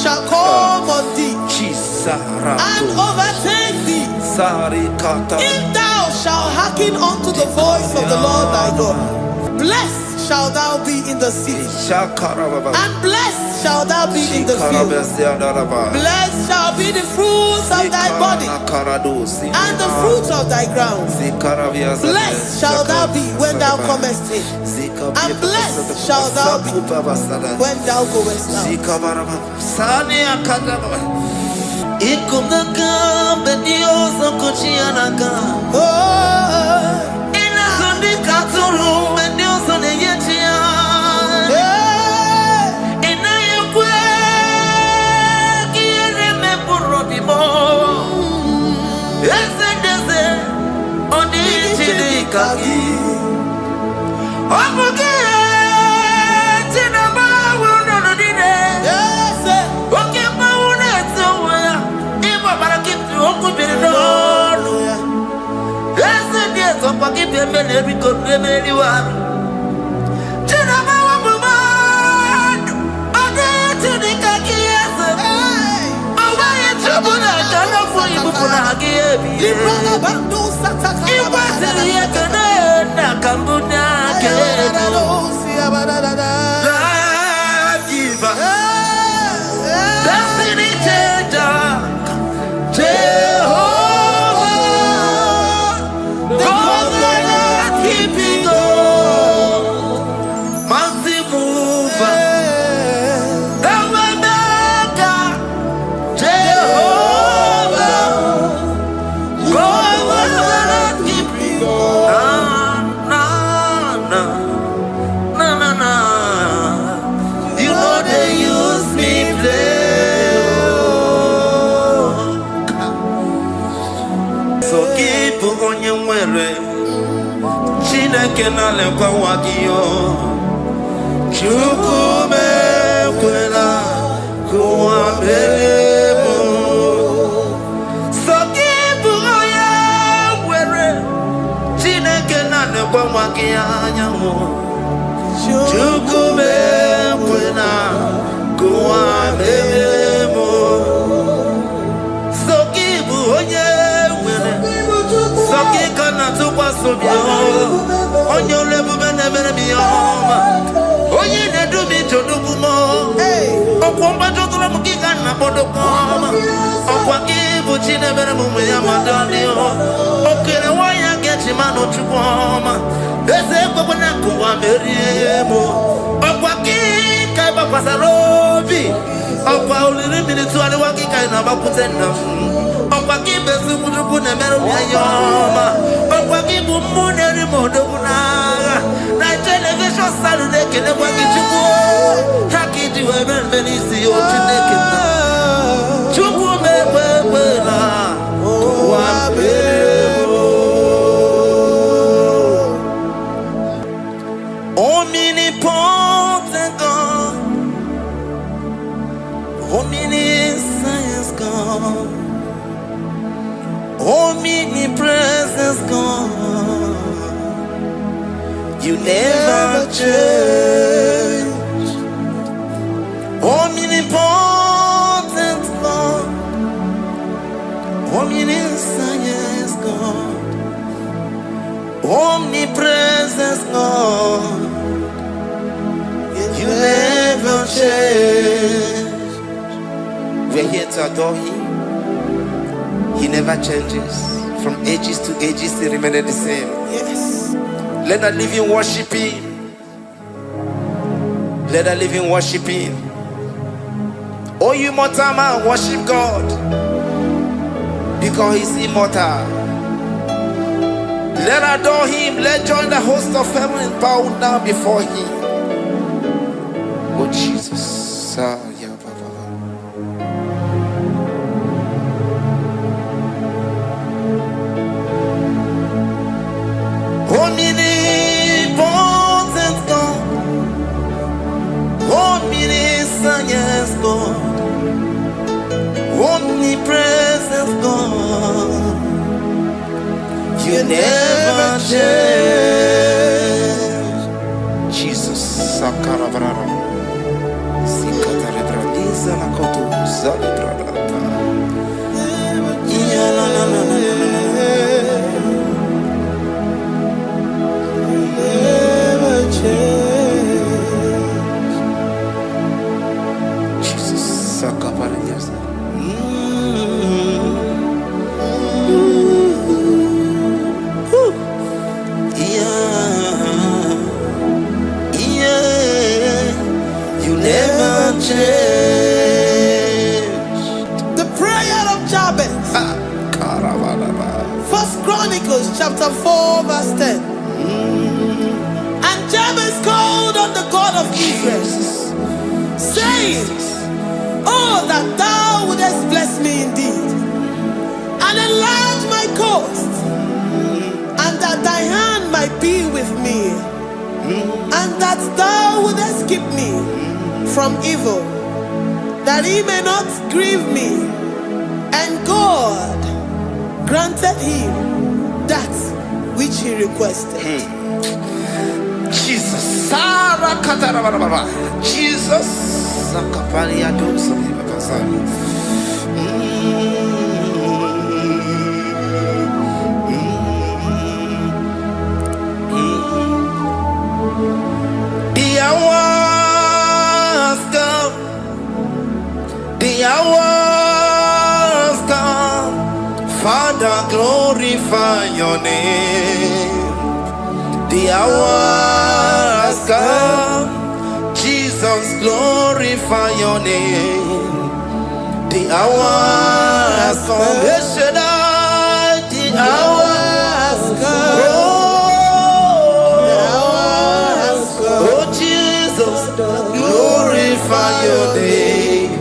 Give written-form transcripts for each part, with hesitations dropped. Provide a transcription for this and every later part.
shall come on thee and overtake thee, if thou shalt hearken unto the voice of the Lord thy God. Blessed shalt thou be in the city, and blessed shalt thou be in the field. Blessed shall be the fruits of thy body, and the fruits of thy ground. Blessed shalt thou be when thou comest in, and blessed shalt thou be when thou goest omnipotent God, omniscience God, omnipresence God, you never change. Omnipotent God, omniscience God, omnipresence God, you never change. We're here to adore Him. He never changes. From ages to ages, He remains the same. Yes. Let the living worship Him. Let the living worship Him. Oh, you mortal man, worship God, because He's immortal. Let adore Him. Let join the host of heaven and bow down before Him. Oh Jesus. Omnipotent God, omniscience God, omnipresence God, you never change. Jesus. Sakara Sikata Rebradiza Lakoto. Chapter 4 verse 10. And Jabez called on the God of Israel, saying, oh, that thou wouldest bless me indeed, and enlarge my coast, and that thy hand might be with me, and that thou wouldest keep me from evil, that he may not grieve me. And God granted him that which he requested. Jesus. The hours come, Father, glorify your name. The hours come, Jesus, glorify your name. The hours come, Shaddai, the hours come. Oh, Jesus, glorify your name.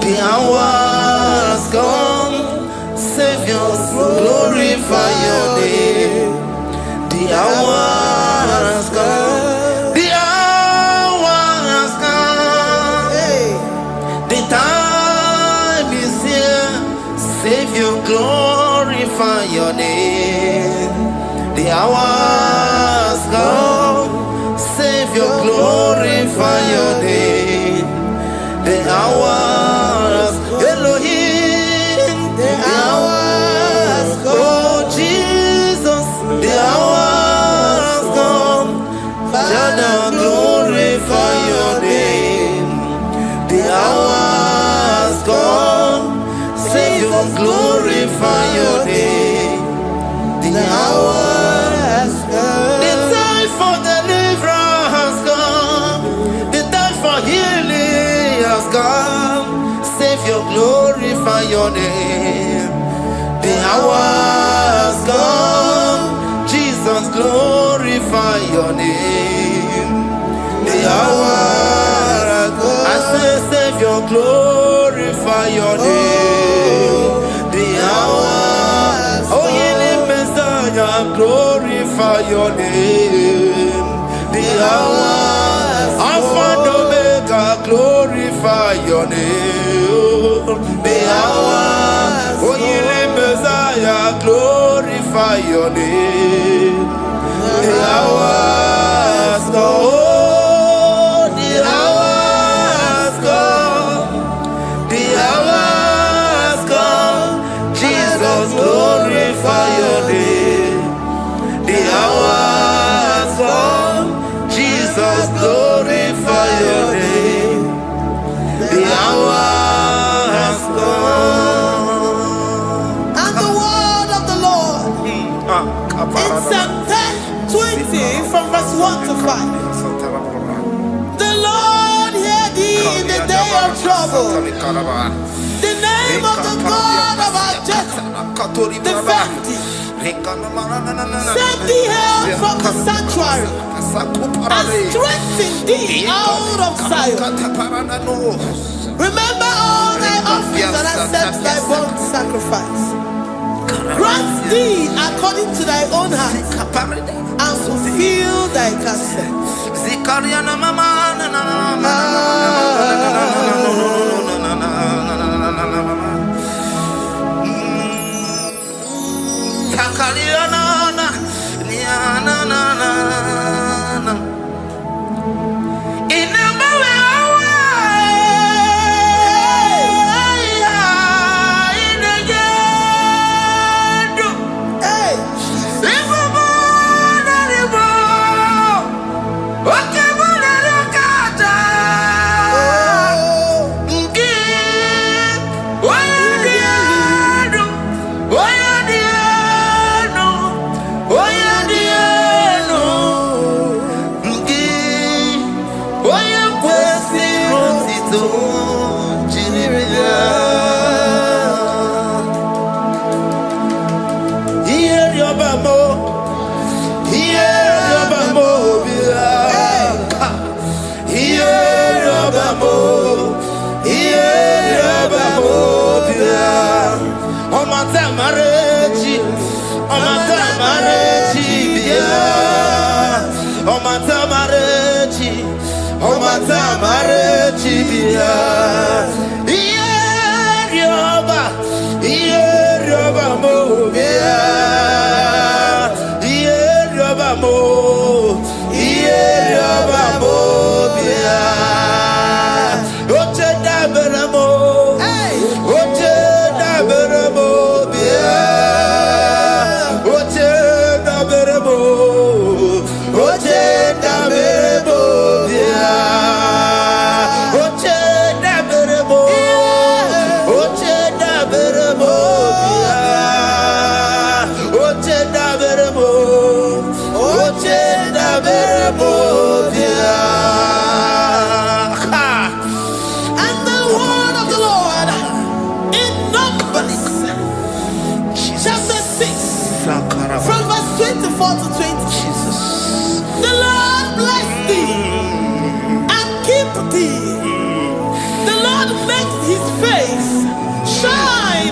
The hours come, Savior, glorify your name. The hours come, the hours come. The time is here, Savior, glorify your name. The hours come, Savior, glorify your name. The hours, Elohim, the hours come. Oh Jesus, the hours come. Father, glorify your name. The hours come. Savior, glorify your name. The hours come. The time for deliverance has come. The time for healing has come. Savior, glorify your name. The hours come. Jesus, glorify your name. The hours come. I say, Savior, glorify your name. The hours. Oh, healing Messiah, glorify your name. The hours. Alpha and Omega, glorify your name. The hours. Oh, healing Messiah, glorify your name. The hours go. Oh, the hours come. The hours come. Jesus, glorify your name. The hours come. Jesus, glorify your name. The hours come. And the word of the Lord in Psalm 20 from verse 1 to 5. The Lord hear thee in the day of trouble. The name of the God of our Jacob defend thee. Set thee help from the sanctuary, and strengthen thee out of Zion. Remember all thy offerings and accept thy burnt sacrifice. Grant thee according to thy own heart, and fulfill thy counsel.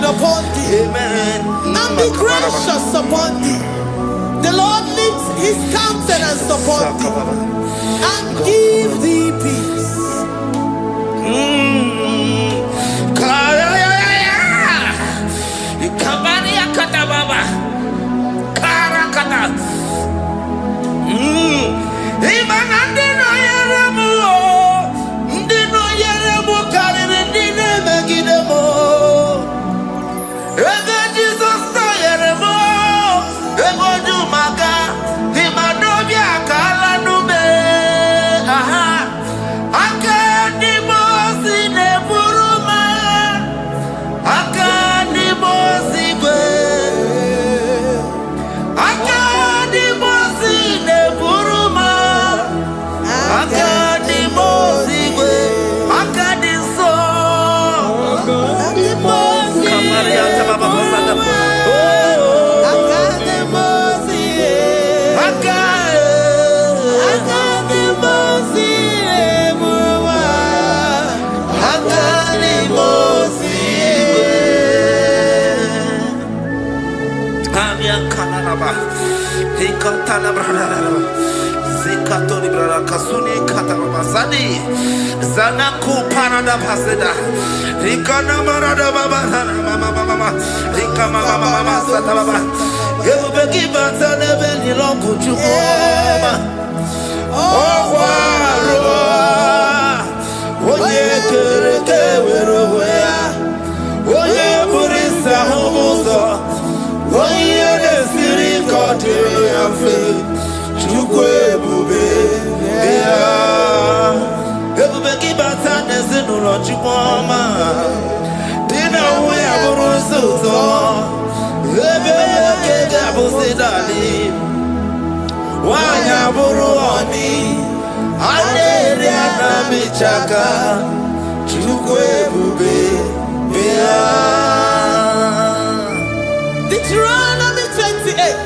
Upon thee, amen, and be gracious upon thee. The Lord lifts his countenance upon thee and give thee peace. Zanaku parada paseda Rikana marada baba mama Rika mama sata baba Yebeki batane beni longu chukoma Owarua Oye kereke weroya Oye burisa humuso Oye nesiri kote yafe Chukwe bube Everybody batane zinulo chukoma Dina uwe aburusuzo Ebeke gabusidali Wanya buruoni Adere anamichaka Chukwe bube Deuteronomy 28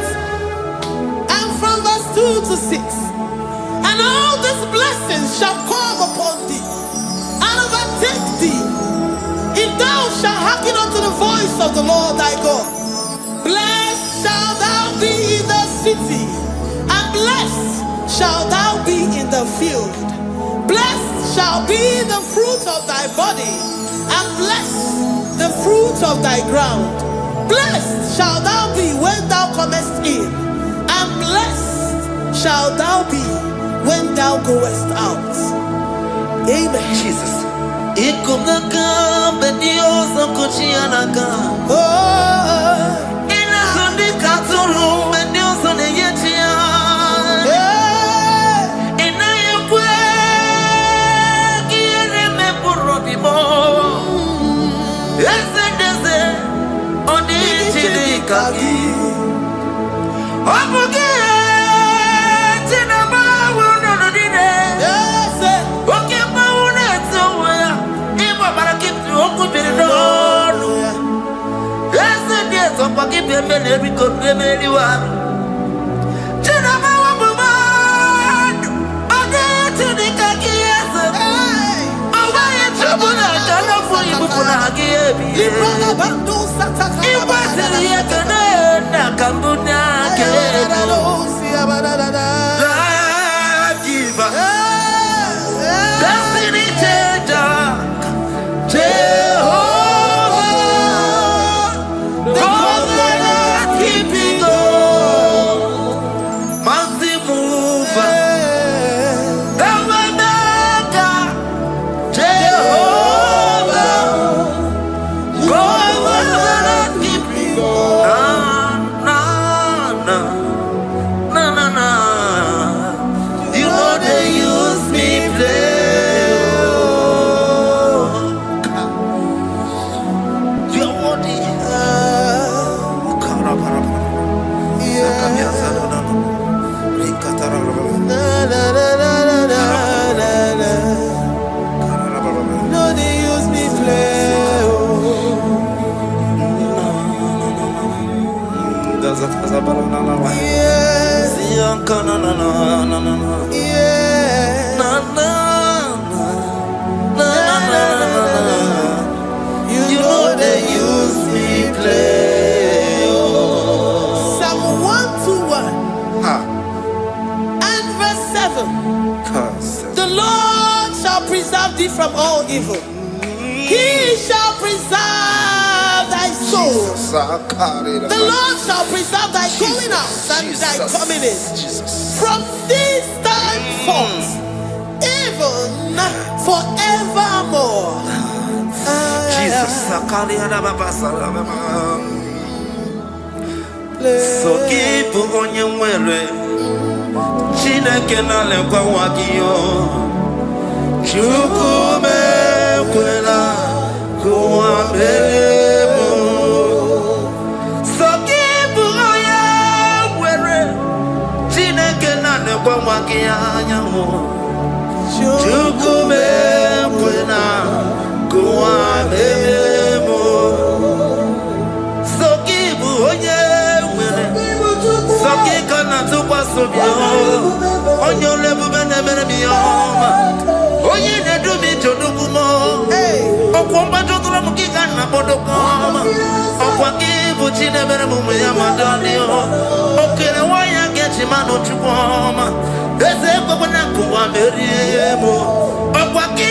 and from verse 2 to 6. And all these blessings shall come upon thee and overtake thee, if thou shalt hearken unto the voice of the Lord thy God. Blessed shalt thou be in the city, and blessed shalt thou be in the field. Blessed shall be the fruit of thy body, and blessed the fruit of thy ground. Blessed shalt thou be when thou comest in, and blessed shalt thou be when thou goest out. Amen. Jesus. evil. The Lord shall preserve thee from all evil. He shall preserve thy soul. The Lord shall preserve thy going out and thy coming in. From this time forth, even forevermore. Jesus. So keep on your way. Chineke na lekwa wagiyo. Chukume kwela kuambemo. So keep on your way. Chineke na lekwa wagiyo. Chukume kwela kuambemo. So keep on your Sakikana to Pasubio, on your level, Benemermioma, Oye, they do me to Dukumo, Okwamba to Ramukana, Bodokoma, Okwaki, Puchina Beramuyama, Danio, Okay, why I get him out of Chupoma, there's a Babanaku, Meriemo, Okwaki,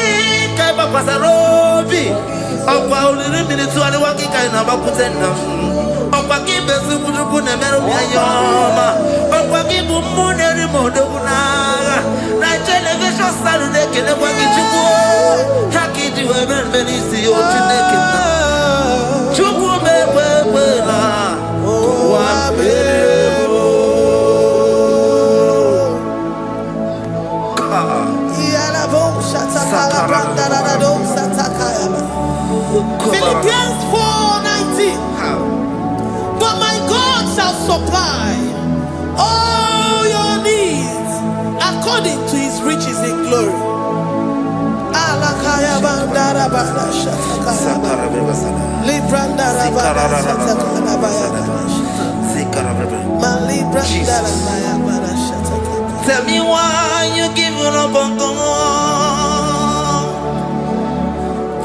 Kaba Pasarobi, Okwa, little minutes to Waki, kind of Bakutena. Okwaki besu kujukune meru miyayoma Okwaki bumuneri modokunaga Na television salude kene waki chuku Haki jiwe benisi ochineke na Chuku mekwela Wambebo Philippians 4:19 But my God shall supply all your needs according to his riches in glory. Tell me why you giving up on God.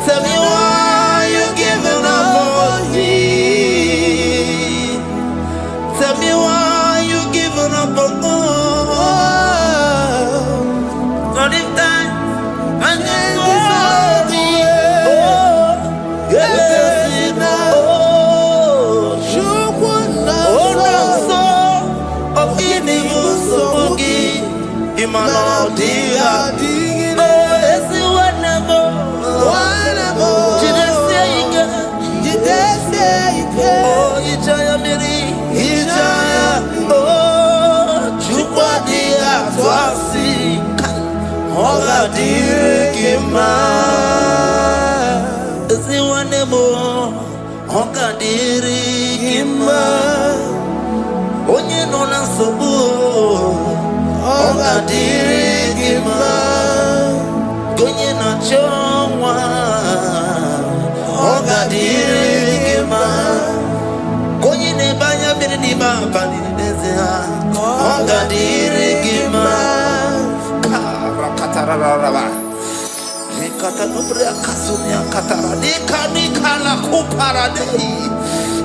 Tell me why you giving up on me. Tell me why you giving up on God. Not if time and then glory. Oh, so of any so Imano dia oh, it's whatever. Oh, Ijaya Miri, Ijaya, oh, Chupadia, Twasi, Hola Dirikima, Ziwanemo, Hoka Dirikima, Onye Nona Sobu, Hoka Dirikima, Gonye Nachongwa, Hoka Dirikima. Banya Minima Panidezia, Honda Dirigima, Kataraba, Katanubria Kasunia Katara, Nikala Kuparade,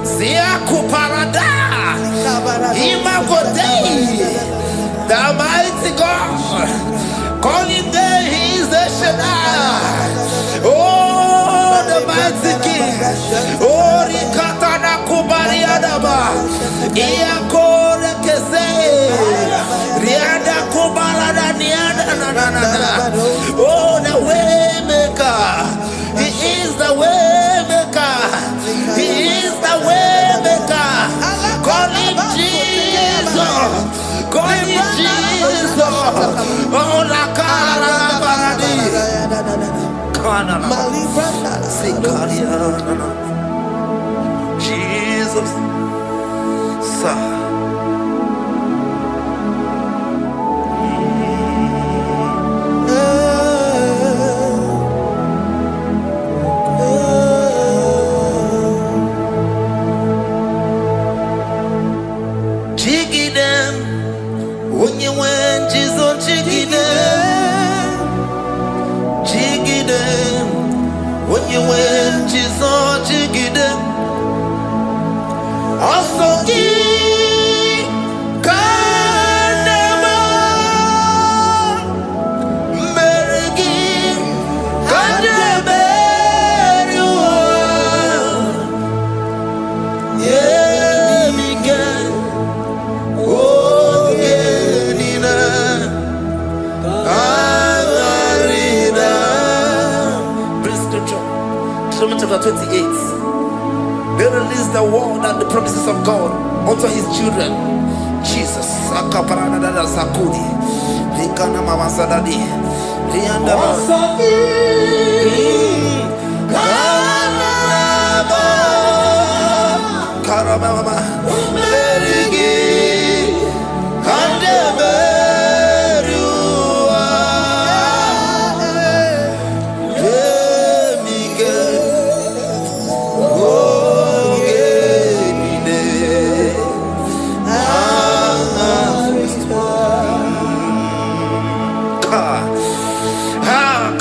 Zia Kuparada, Imagode, the mighty God, calling there, he is the Shaddai. Oh, the mighty King, oh, Rikatana Kubariadaba, Iakore Kese, Riada Kubalada Niada, oh, the way maker, he is the way maker, he is the way maker, call him Jesus, call him Jesus, oh, la cara baradi. Jesus, Jiggy them when you went, Jesus, jiggy them, jiggy them. When you went, Jesus, jiggy them. Also give Bring scripture. Deuteronomy chapter 28. They release the word and the promises of God unto his children. Jesus. Akaparadada sakudi. Likana mawasadadi. Liandaba. Karababa. Merigi. Kandeberua. Emige. Ogenine.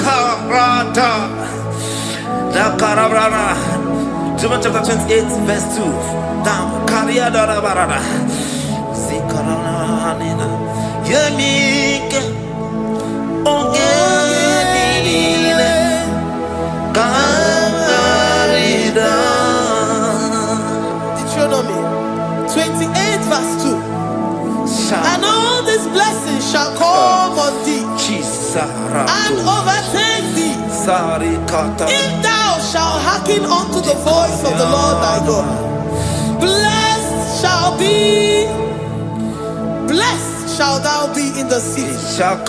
Karata. Da karabrana. Deuteronomy chapter 28, verse 2. Down. Kariada barada. Zikaranina. Yemike. Ogenine. Karida. Deuteronomy 28 verse 2. And all these blessings shall come on thee and overtake thee if thou shalt hearken unto the voice of the Lord thy God. Blessed shall thou be in the city, and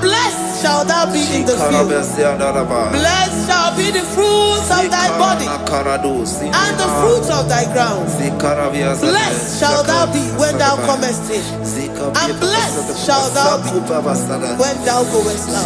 blessed shall thou be in the field. Blessed shall be the fruits of thy body and the fruits of thy ground. Blessed shall thou be when thou comest in, and blessed shall thou be when thou goest out.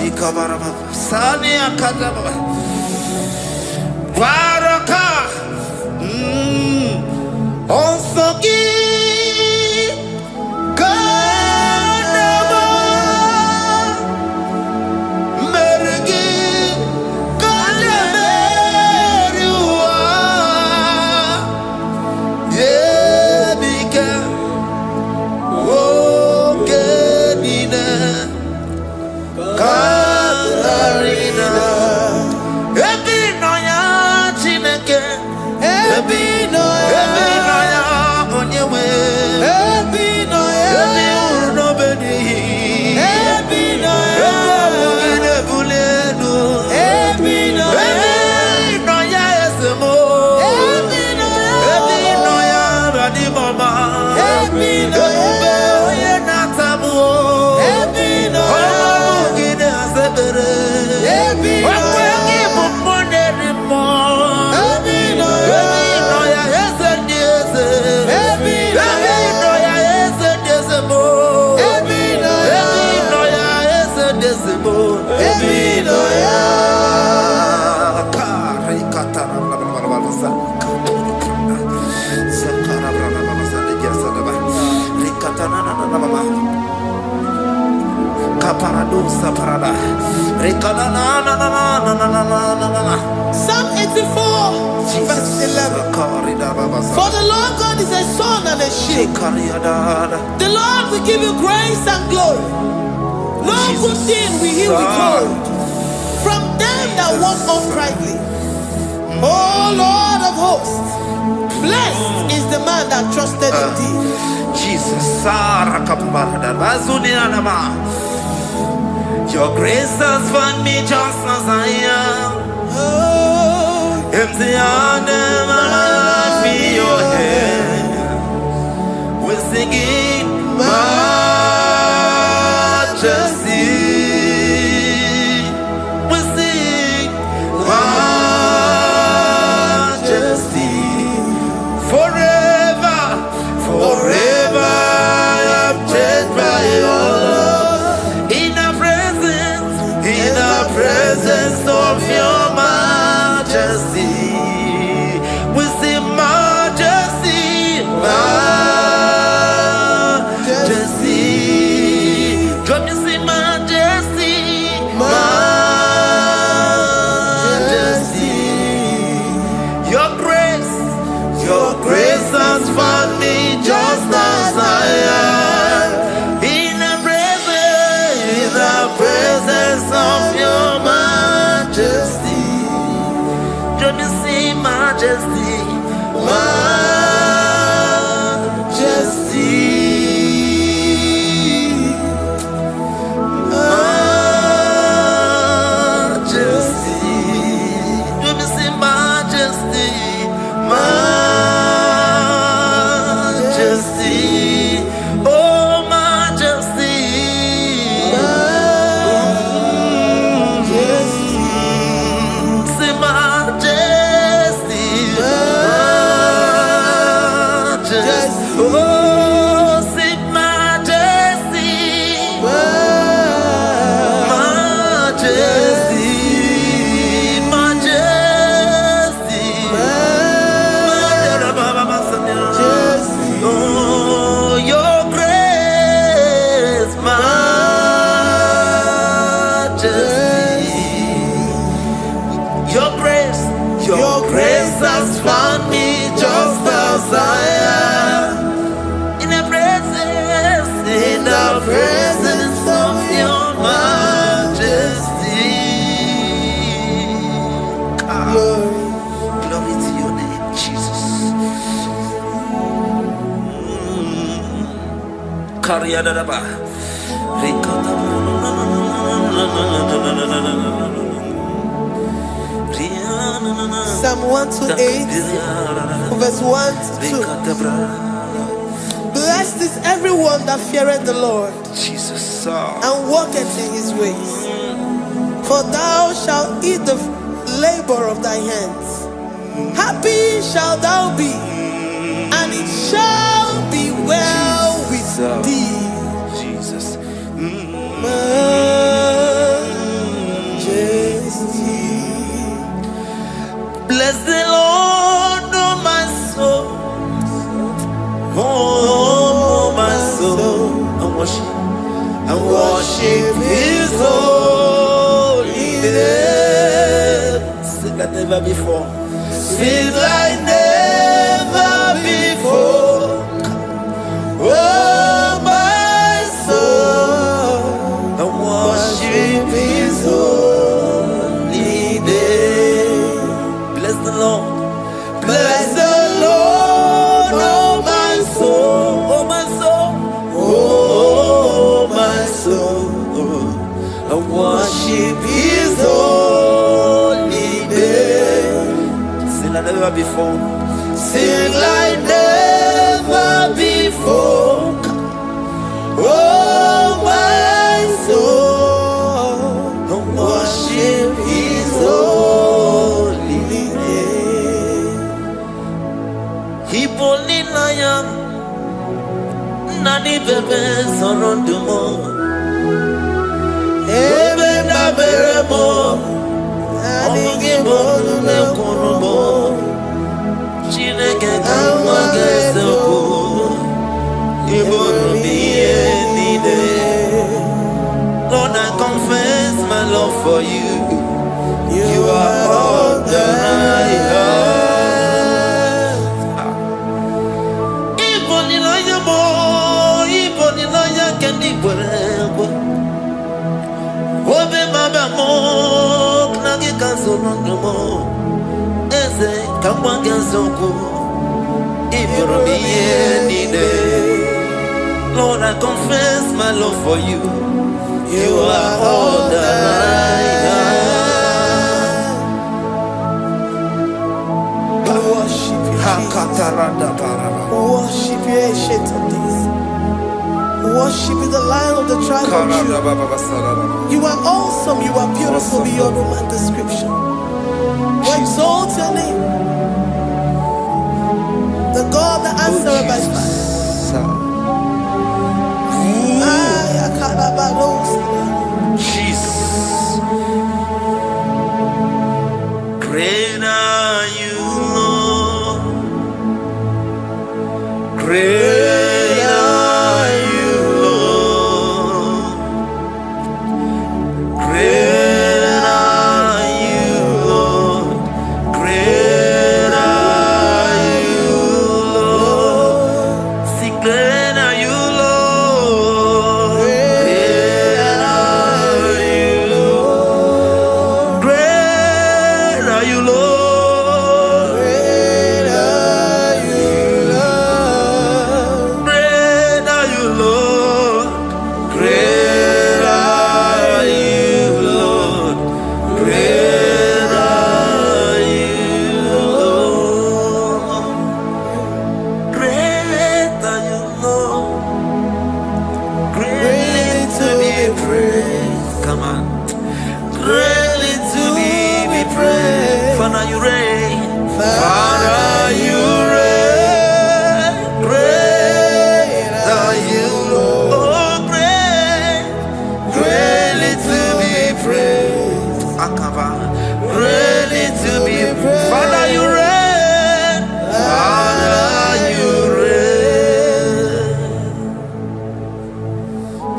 Psalm 84 verse 11. For the Lord God is a sun and a shield. The Lord will give you grace and glory. No good thing will he withhold from them that walk uprightly. O Lord of hosts, blessed is the man that trusted in thee. Jesus, your grace has found me just as I am. Empty handed, my life in your hand. We're singing majesty. We sing majesty. Forever, forever I'm changed by your love. In the presence of your majesty, we see majesty, majesty. Come you see majesty, majesty. Your grace has found me just as I am. In the presence of your majesty. Let me see majesty. Your grace has found me just as I am. In the presence of your majesty. Glory to your name, Jesus. Psalm 128, verse 1 to 2. Blessed is everyone that feareth the Lord, Jesus, and walketh in his ways. For thou shalt eat the labor of thy hands. Happy shalt thou be, and it shall be well with thee. Jesus. Majesty. Bless the Lord, oh my soul. Oh, my soul. And worship his holy name. Sing like never before. Sing like never before. Oh, my soul. And worship his holy name. Bless the Lord. Bless the Lord, oh my soul, oh my soul, oh my soul. I worship his holy name. Sing like never before. Sing like never before. Oh my soul, I worship his holy name. Hipoli nayam nani bebe sorondumo ebe na beremo IGBO ne konumo chineke kama gesoko ibonu biye nide. Lord, I confess my love for you. You are all that I have. Ibonilaya kendi bwerebo. Obe mama mo knagi kansononomo. Eze kamba genzoko. Iboromiye nide. Lord, I confess my love for you. You are all that I have. Worship you, Jesus. Worship you, ancient of days. Worship you, the Lion of the tribe of Judah. You are awesome, you are beautiful beyond human description. We exalt your name, the God that answered by fire. Jesus. Great are you, Lord. Great are you, Lord. Great are you, Lord. Great are you, Lord. Sing, great are you, Lord. Great are you, Lord. Great are you, Lord. Great are you, Lord. Great are you, Lord. Great are you, Lord. Great are you, Lord. Great are you, Lord. Greatly to be praised. Come on. Greatly to be praised. Father, you reign. Father, you reign. Great are you, Lord. Oh, great. Greatly to be praised. Akava. Greatly to be praised. Father, you reign. Father, you reign.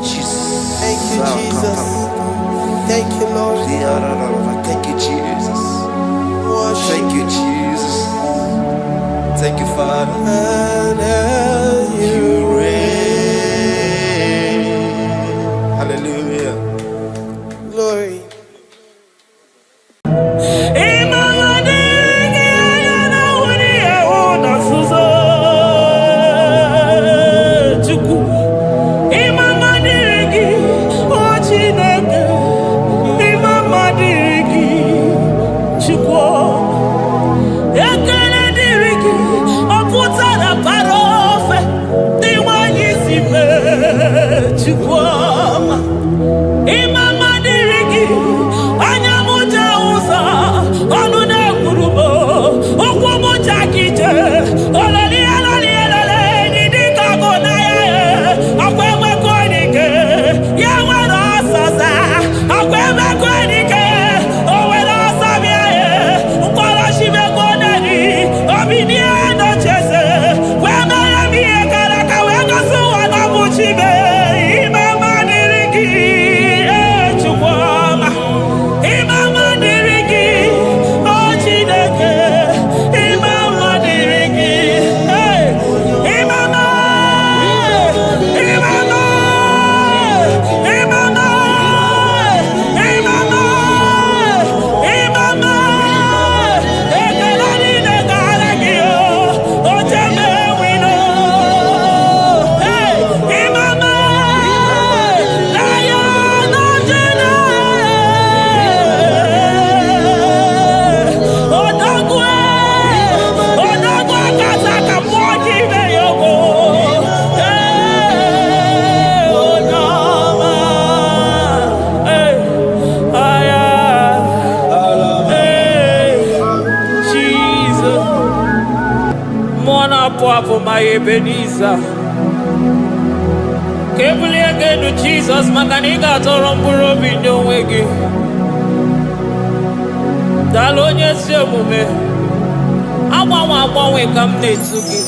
Jesus. Thank you, Jesus. Thank you, Lord. Thank you, Jesus. Worship. Thank you, Jesus. Thank you, Father. And You reign. Hallelujah. glory. My Ebenezer, Kebuli again to Jesus, Makanika Toromburo Bino Wegi. Dalonia Semume, I come to you.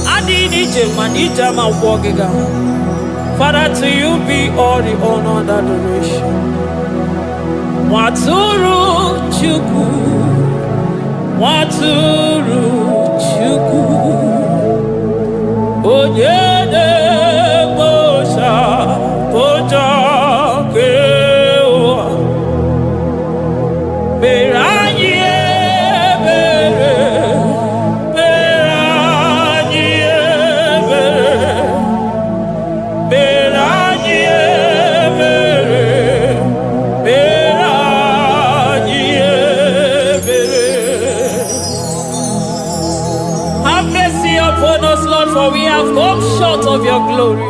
I did it, Manija, my walking. Father, to you be all the honor and adoration. Waturu Chuku, Waturu Chuku, Onyede Bosha, Boja Kewa, Beranye Bere, Beranye Bere, Beranye Bere, Beranye Bere. Have mercy upon us, Lord, for we have come short of your glory.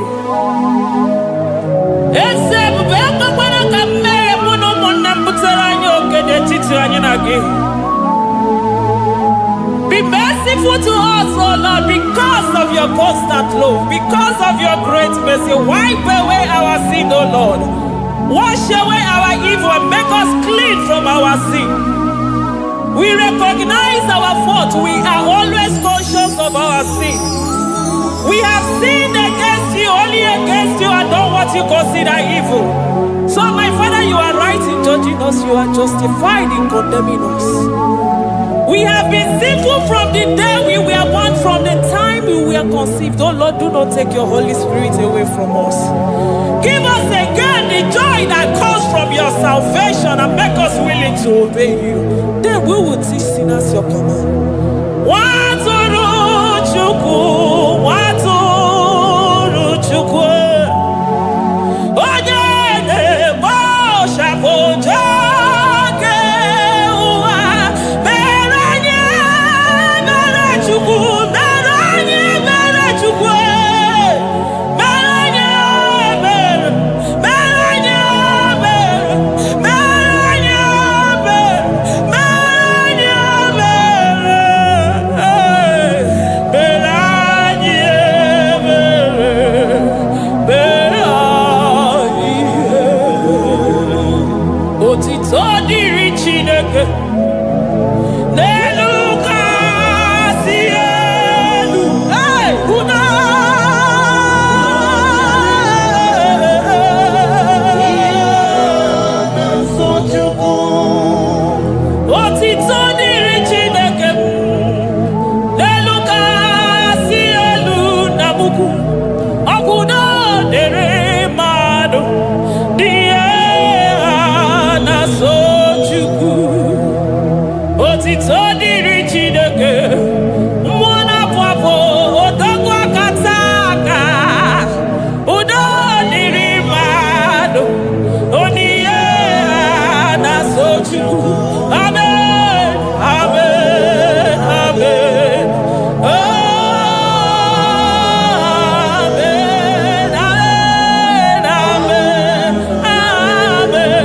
Be merciful to us, oh Lord, because of your constant love, because of your great mercy. Wipe away our sin, oh Lord. Wash away our evil and make us clean from our sin. We recognize our fault. We are always conscious of our sin. We have sinned against you, only against you, and done what you consider evil. So, my Father, you are right in judging us. You are justified in condemning us. We have been sinful from the day we were born, from the time we were conceived. Oh Lord, do not take your Holy Spirit away from us. Give us again the joy that comes from your salvation and make us willing to obey you. Then we will teach sinners your command. Waturu Chuku, Waturu Chuku, Onyede Bosha Boja Kewa, Beranye Bere Chuku, Beranye Bere Chuku, Beranye Bere, Beranye Bere, Beranye Bere, Beranye Bere, Beranye Bere, Beranye. Otito diri Chineke. Amen. Amen. Amen. Amen. Amen. Amen.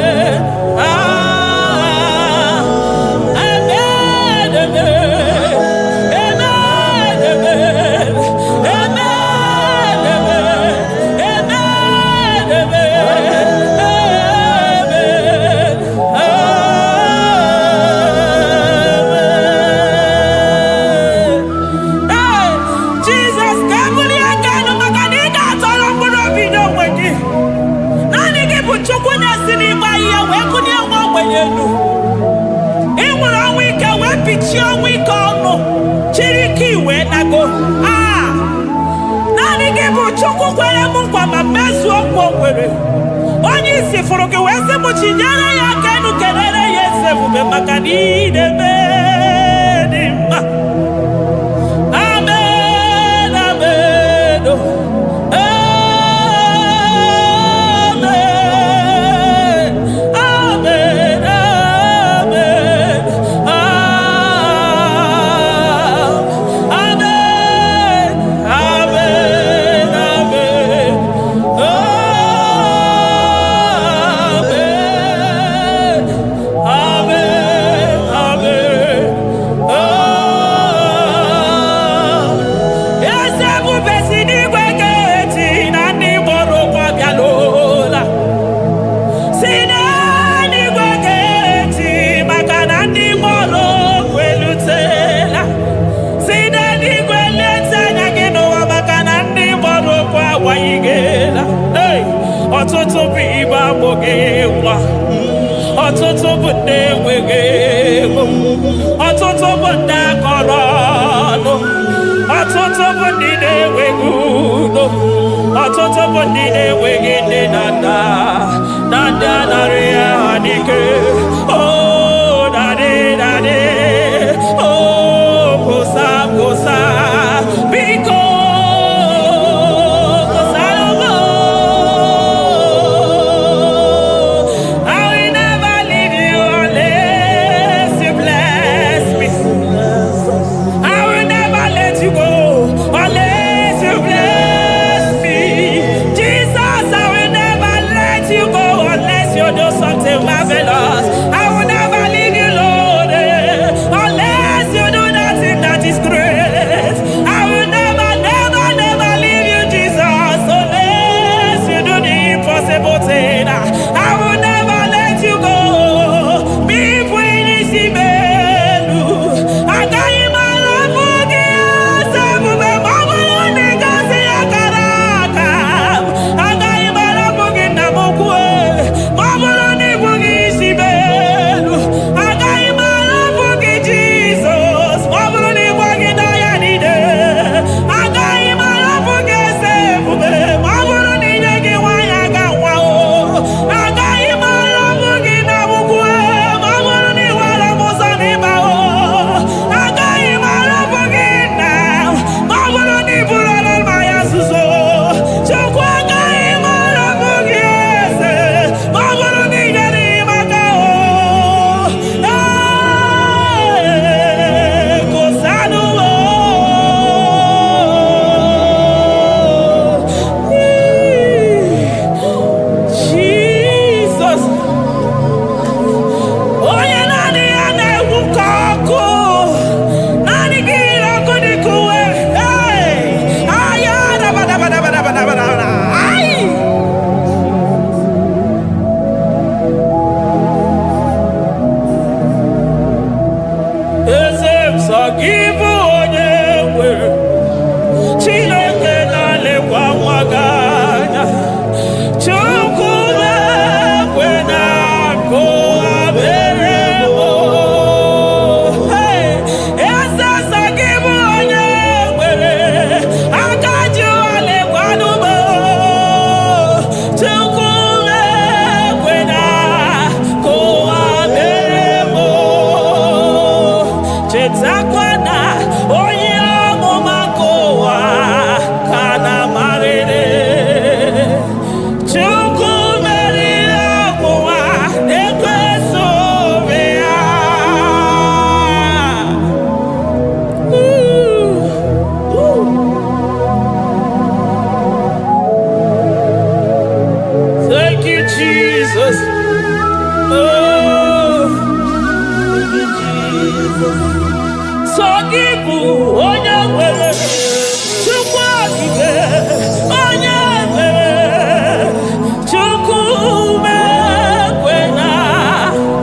onye isi fụrụ gị wee sị m chinyere ya aka enu kelere ya eze ebube maka na ị na-eme dị mma. Amen. Amen. Amen. Ọtụtụ bụ ibe agbụghị nwa, ọtụtụ bụ ndị enweghị ego, ọtụtụ bụ ndị akọrọ ọnụ, ọtụtụ bụ ndị na-enweghị udo, ọtụtụ bụ ndị na-enweghị nne na nna, na ndị anarị ya n'ike. Oh, daddy, daddy, oh, kosa, kosa, biko. Zakwana Oh, Jesus. So give onye nwere Chukwu okike onye mere Chukwu mekwena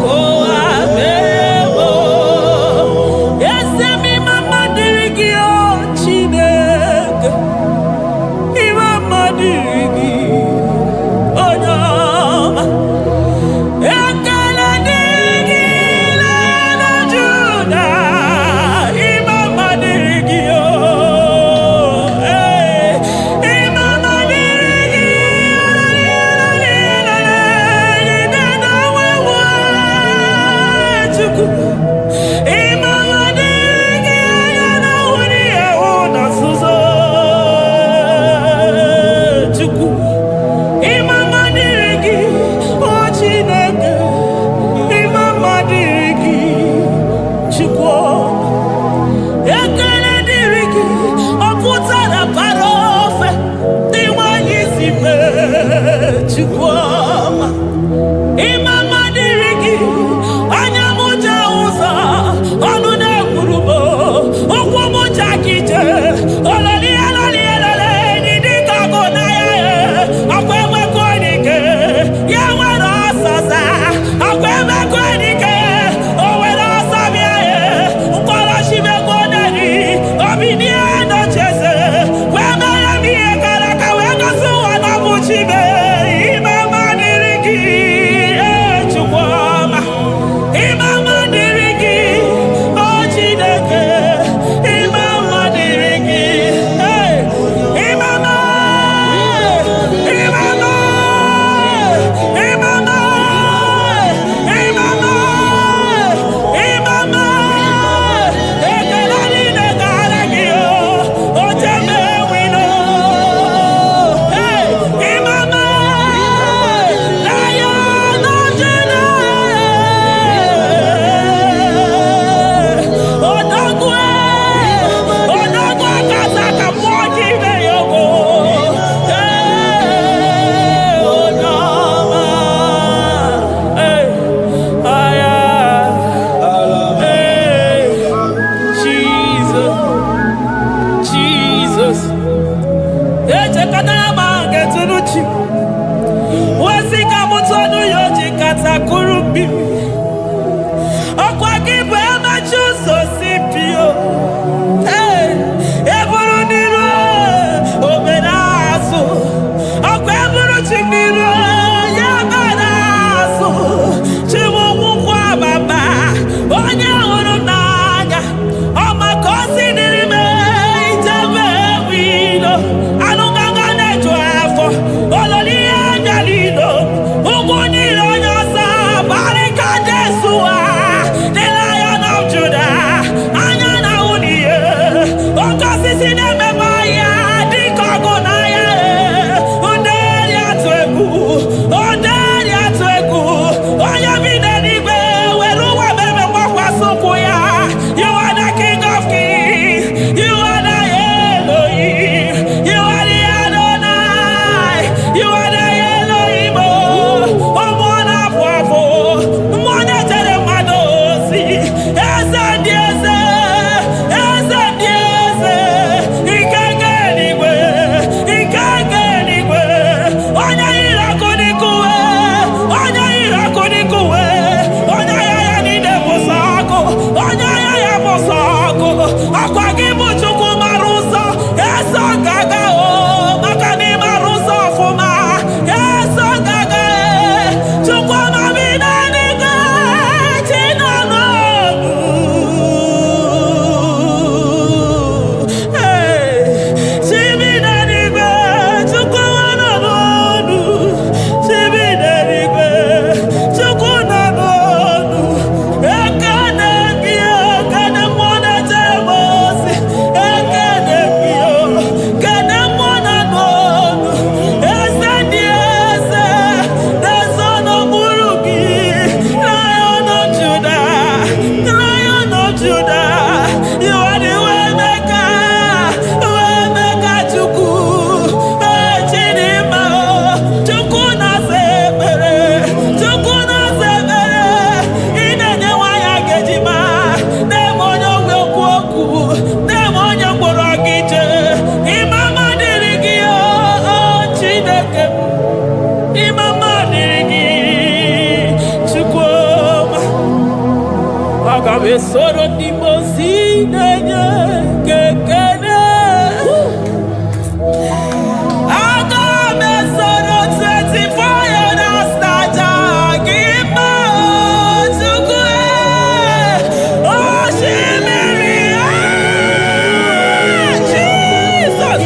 ka ụwa mewo. Eze m mama dịrị gị o Chineke, mama dịrị gị onye ọma. Ekele dịrị gị n'ala Juda, mama dịrị gị o. Mama dịrị gị Chukwu. Mama dịrị gị anya na wuri ewu na nzuzo Chukwu. Mama dịrị gị o Chineke, mama dịrị gị Chukwu. Ekele dịrị gị ọ pụtara bara ofe dị nwanyị si mee Chukwu ọma. Mama dịrị gị anya m ja ụzọ ọnụ na-ekwuru m ụkwụ m ja kije ololi eloli elele dị dịka ọgụ na ya ọkwa emekọ dike ya nwere ọsọsa ọkwa emekọ dike o nwere ọsọ bịa ya mkpọrọchimego neri obinie nocheze wee mere m ihe gara aka wee gosi ụwa na bụ chibe. Mama dịrị gị Chukwu ọma. Mama dịrị gị o Chineke, mama dịrị gị mama ekele niile gara gị o jeme wino mama na ya nọjere odogwu akasa ka mmụọ gị ime ya ogo onye ọma. Aya Jesus, Jesus. Echekọtara m nke tụrụ chi wezi ka m tụọnụ ya oji kata kụrụ mmiri. Ọkwa gị bụ emechi ụzọ si pio eburu n'iru obere azụ. Ọkwa eburu chi n'iru ya bara azụ. Chiwụkwụkwọ ababa onye hụrụ n'anya ọ maka o si dịrị m ijebe wilo anụgaga na-eju afọ ololi ihe bịalilo ụgwụ niile onye ọsọ Besoro di mozine kekene. Aga besoro 24 years naja gima tukue. Oh shimiri Jesus.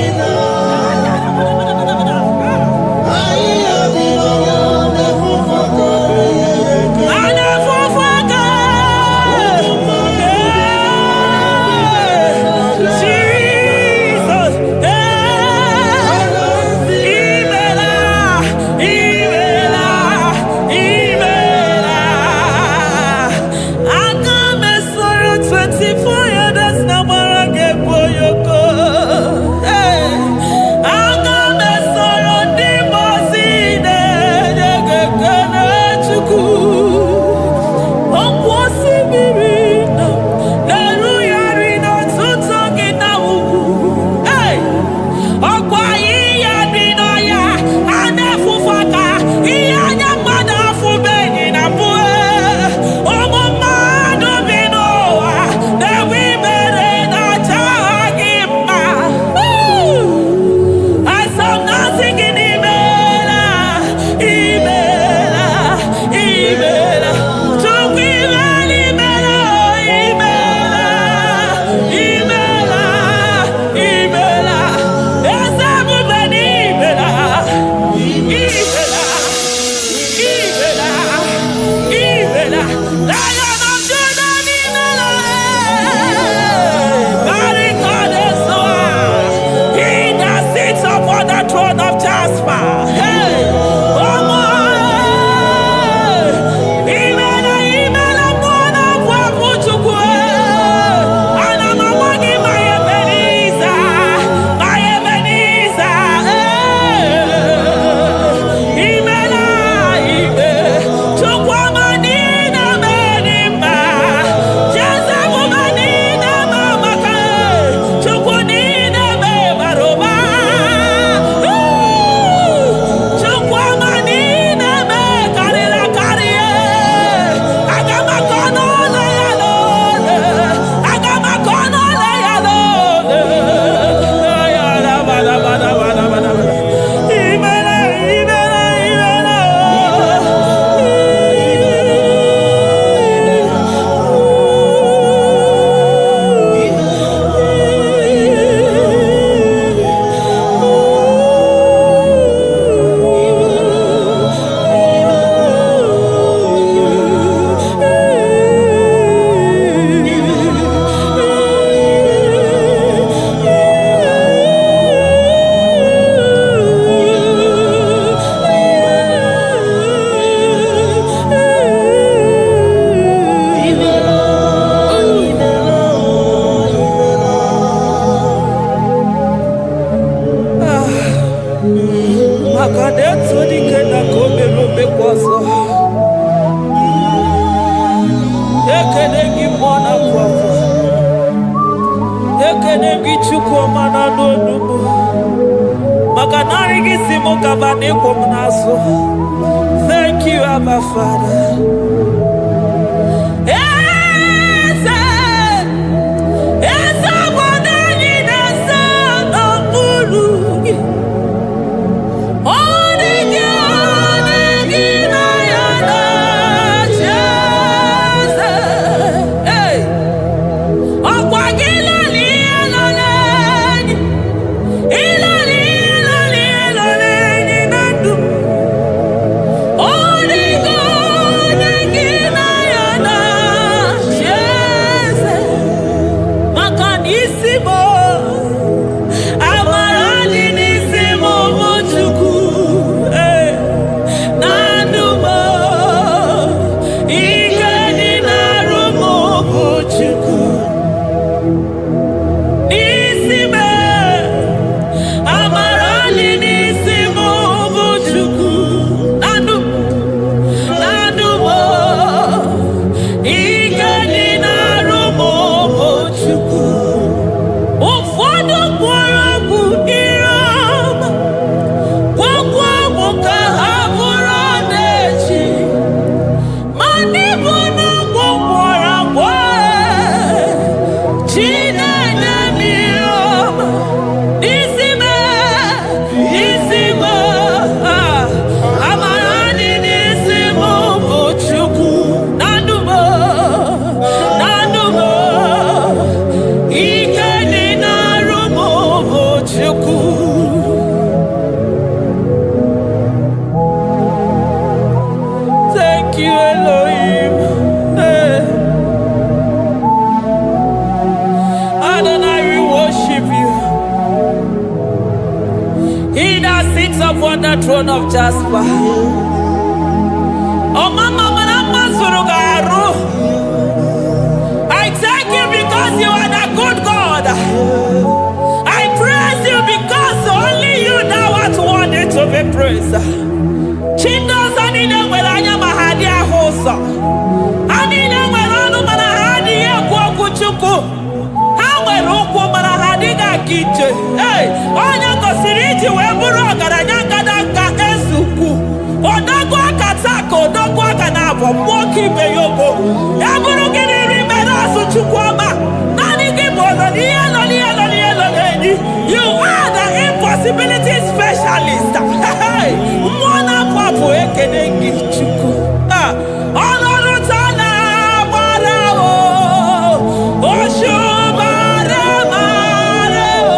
Thank you, Abba Father. Elohim. Hey. Adonai, we worship you. He that sits upon the throne of Jasper. Oh, Mama, I thank you because you are the good God. I praise you because only you now are worthy to be praised. Chindos anine welanya mahadi ahosa. Anine welanu manahadi ya kwa kuchuku. Hawe ruku manahadi ga kiche. Hey, onya kosiriji weburu agaranya kadaka esuku. Odagwa katako, odagwa kanabo, mwoki beyogo. Yaburu gini rimena suchukwama. Nani gibono, you are the impossibility specialist. Mwana papu ekenengi chuku. Olorutana marao. Oshubare marao.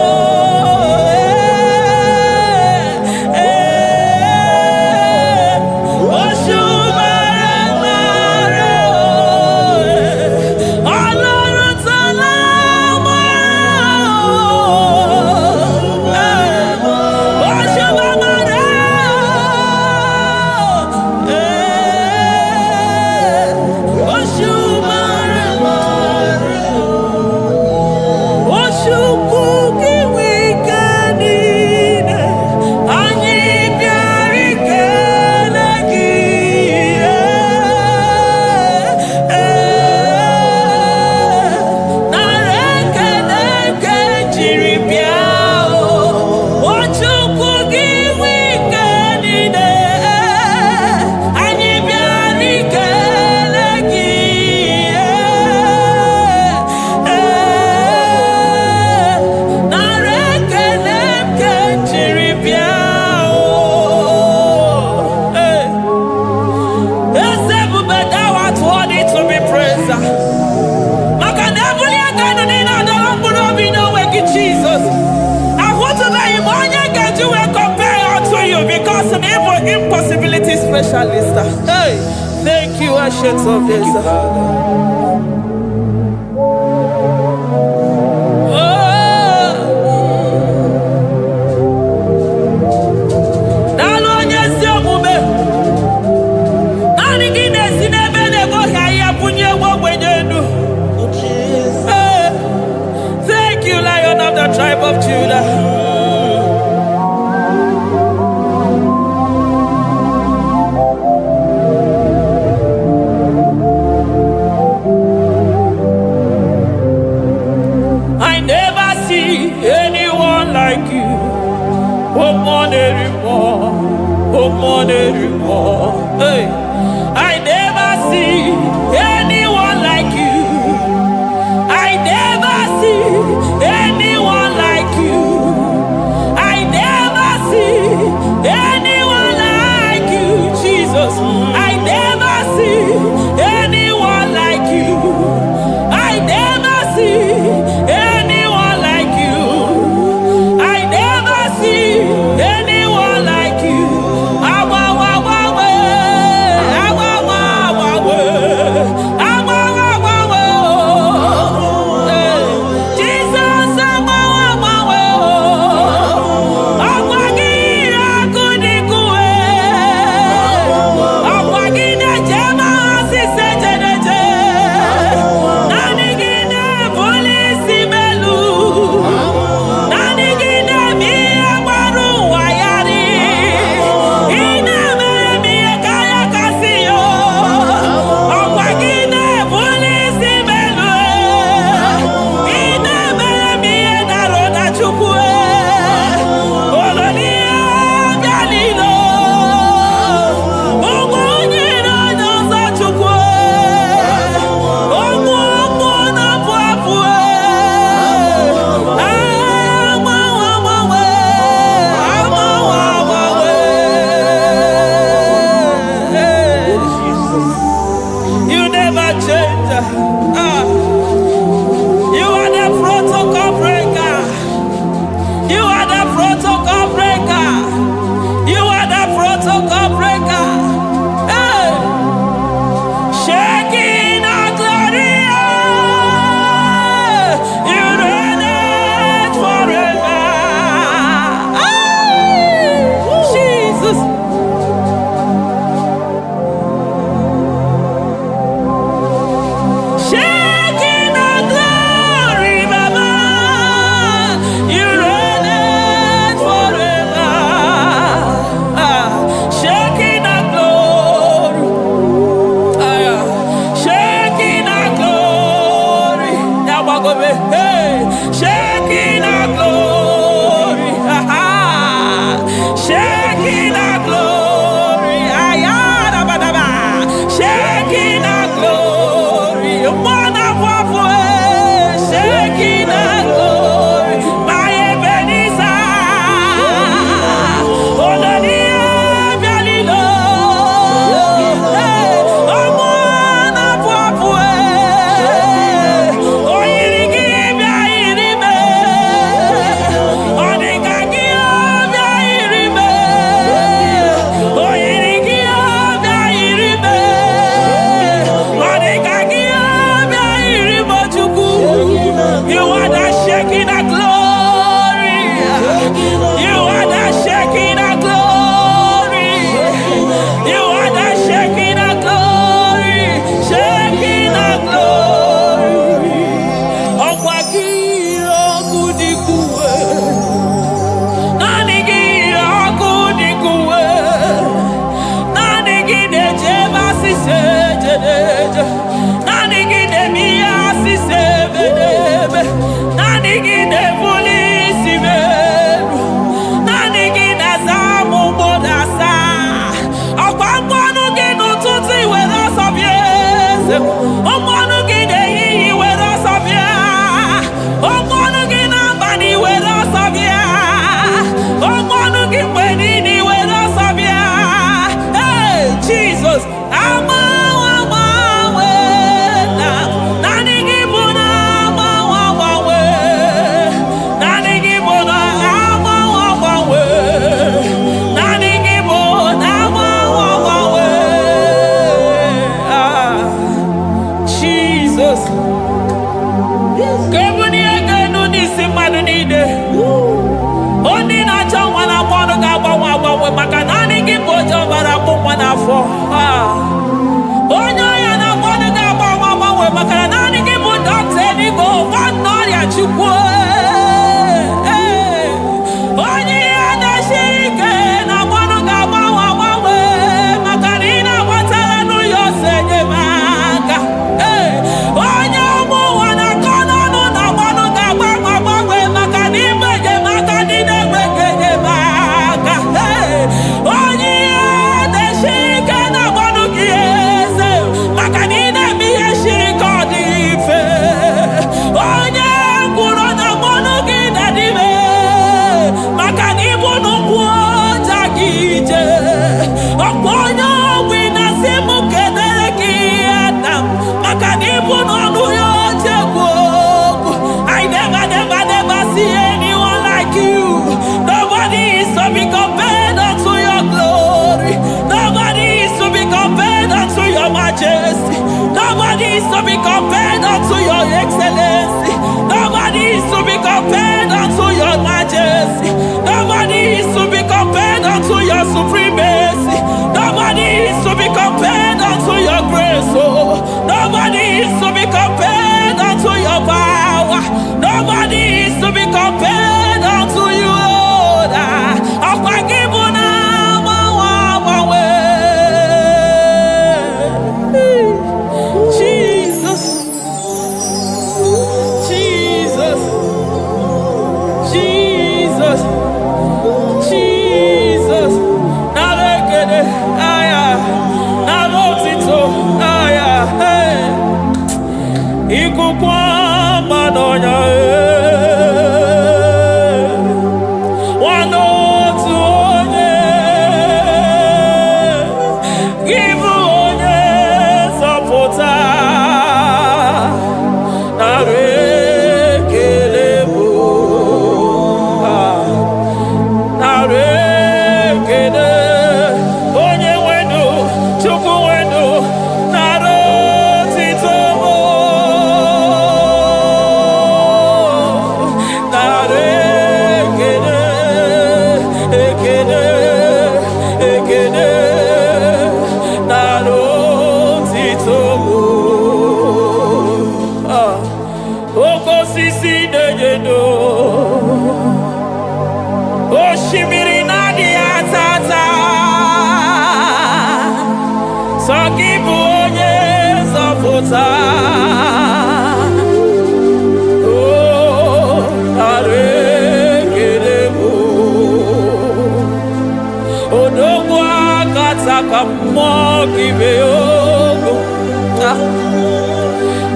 Impossibility specialist. Hey, thank you, Ancient of Days. Thank you, Lion of the tribe of Judah.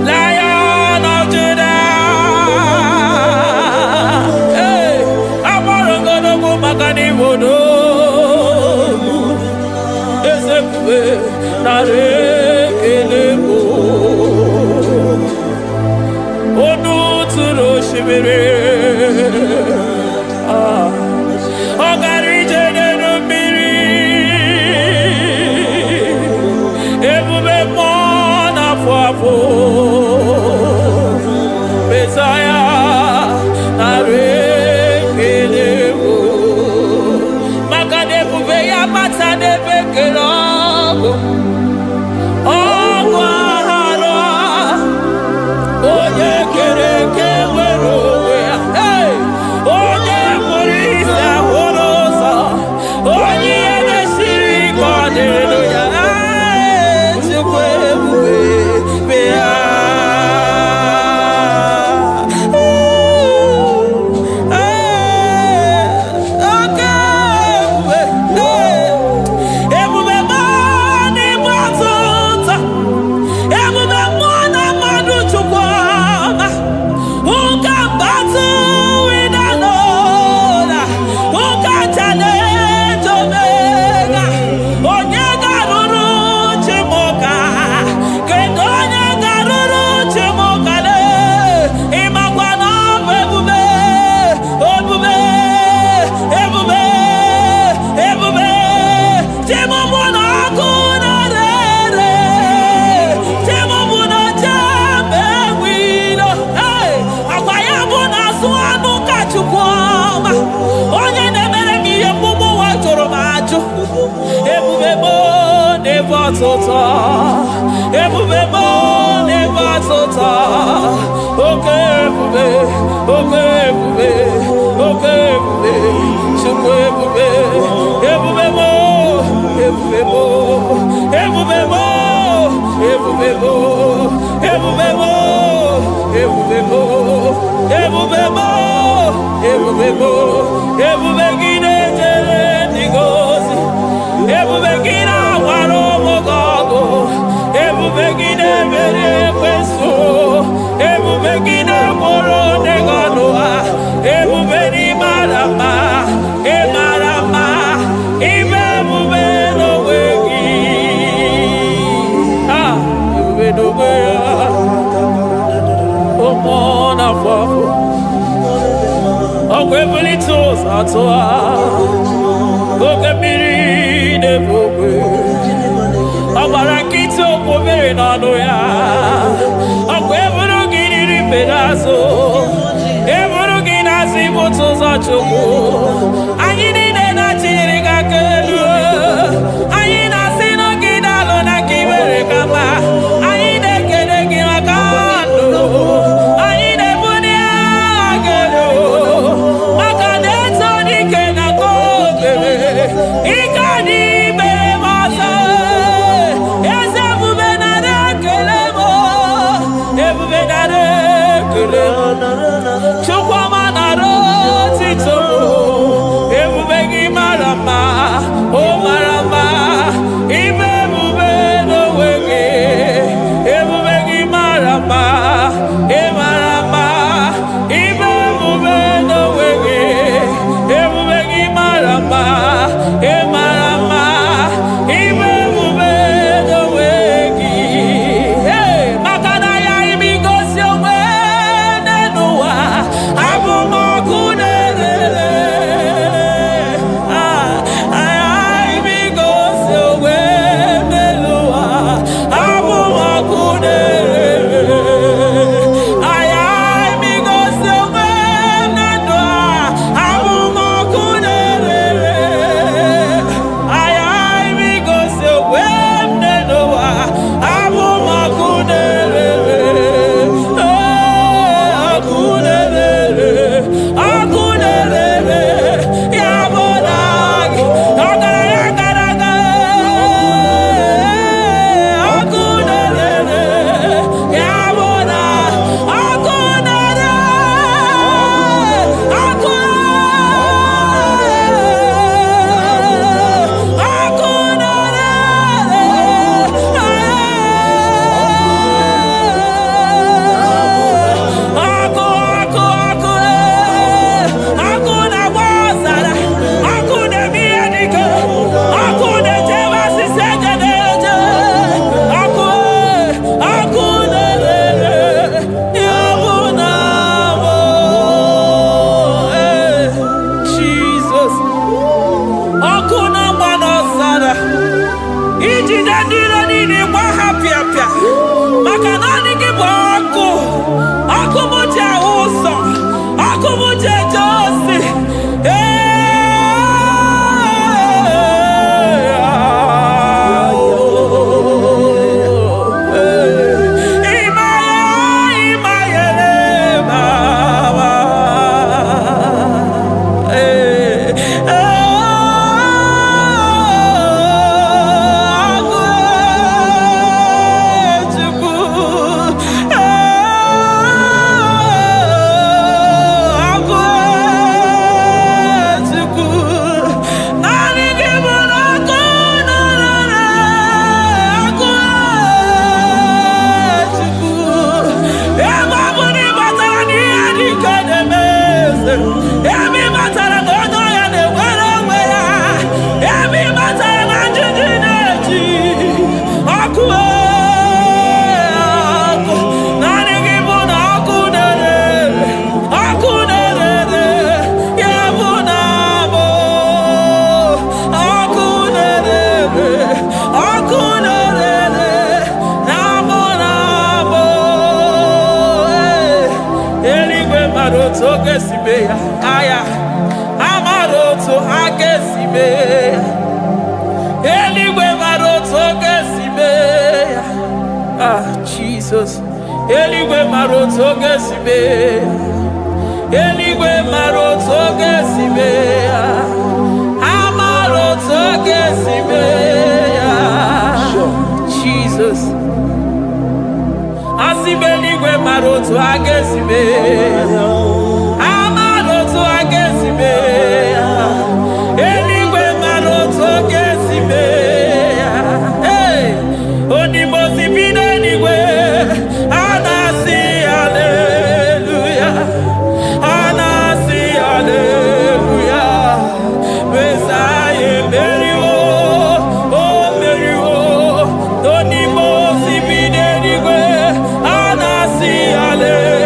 Lion of Judah, hey, Amorogodogo Magani Wodo, Ezekwe, Narekelebo, Onu Turo Shimere, Ogari Jene Miri, Ebube Mona Fafo. Yeah. batota. Ebube mo ne batota. Okay, ebube. Okay, ebube. Okay, ebube. Chukwu ebube. Ebube mo. Ebube mo. Ebube mo. Ebube mo. Ebube mo. Ebube mo. Ebube mo. Ebube mo. Ebube gide jere digozi. Ebube gide waro mogogo. Ebube gide mere kweso. Ebube gide moro neganoa. Ebube ni marama. E marama. Ibe ebube no wegi. Ah, ebube no wegi. Omona fafo. Okwebuli toza toa. Okebiri de bogwe. Abarakito kobere nano ya. Okwebulu giri pedazo. Ebulu ginazi botoza choko. Anyini de na chiriga kelu. Anyina sino gidalo na kibere kama. Anyine kede gimakando. Anyine bunia gelo. Makadeto di kena kobebe. Ikadi bebe masa. Eze bubenare kelemo. Ebubenare kelemo. Chukwa manaro tito. Ebubegi marama. Oh marama. Ibe bube no wege. Ebubegi marama. E marama. Ibe bube no wege. Ebubegi marama. E marama. Ibe bube no wege. Hey, makana ya imigosi owe nenua. Abu makunere. Ay imigosi owe nenua. Abu makunere. Ay imigosi owe nenua. Abu makunere. Ay imigosi owe nenua. Abu makunere. Akunere. Akunere. Yabonagi. Agaraga. Akunere. Yabona. Akunere. Jesus. Akuna manosara. Iji dadiro nini kwa hapia. Makanani kiboko. Akumuche uso. Akumuche josi. Aya, amaroto agesibe. Eligwe maroto agesibe. Jesus. Eligwe maroto gesibe. Eligwe maroto gesibe. Amaroto gesibe. Jesus. Asibeligwe maroto agesibe. Amaroto agesibe. Eligwe maroto gesibe. Hey, onimosi bide eligwe. Anasi hallelujah. Anasi hallelujah. Messiah Mary oh Mary oh. Onimosi bide eligwe. Anasi hallelujah.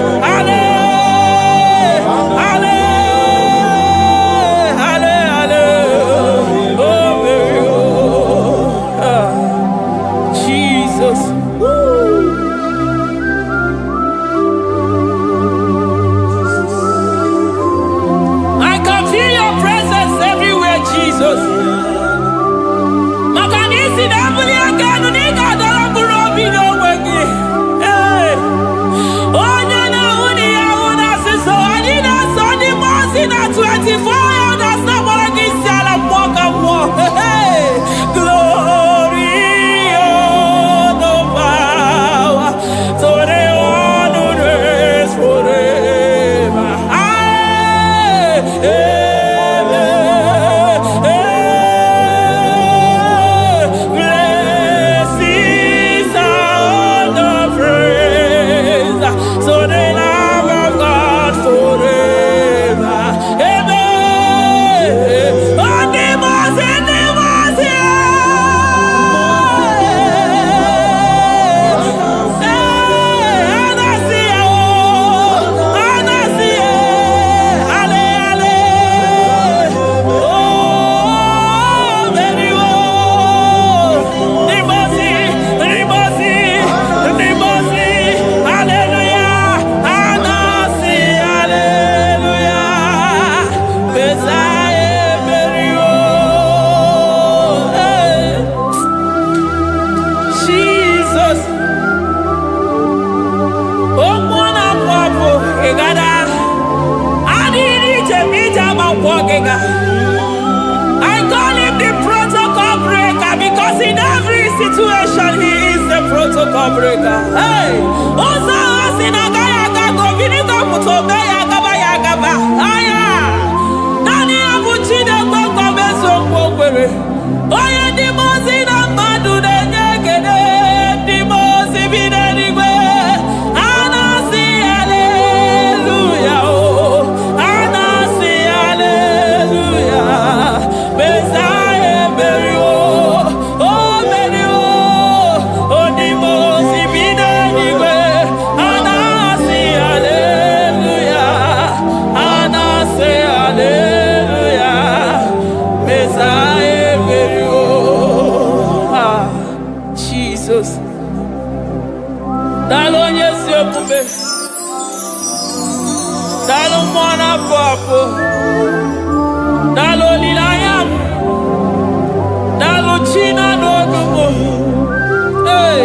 I call him the protocol breaker because in every situation he is the protocol breaker. Hey, Osa Asinagaya Gago Vinita Mutobe Yagaba Yagaba. Aya Nani Abuchina Boko Beso Pokere. Oya Dimozina Madu de Negede Dimozi Binanigwe. Anasi hallelujah. Anasi hallelujah. Messiah Mary oh Mary oh Dimozi Binanigwe. Anasi hallelujah. Anasi hallelujah. Messiah Mary Jesus. Dalo nyesi omume. Dalo mwana papo. Dalo lilayam. Dalo china nogumo. Hey.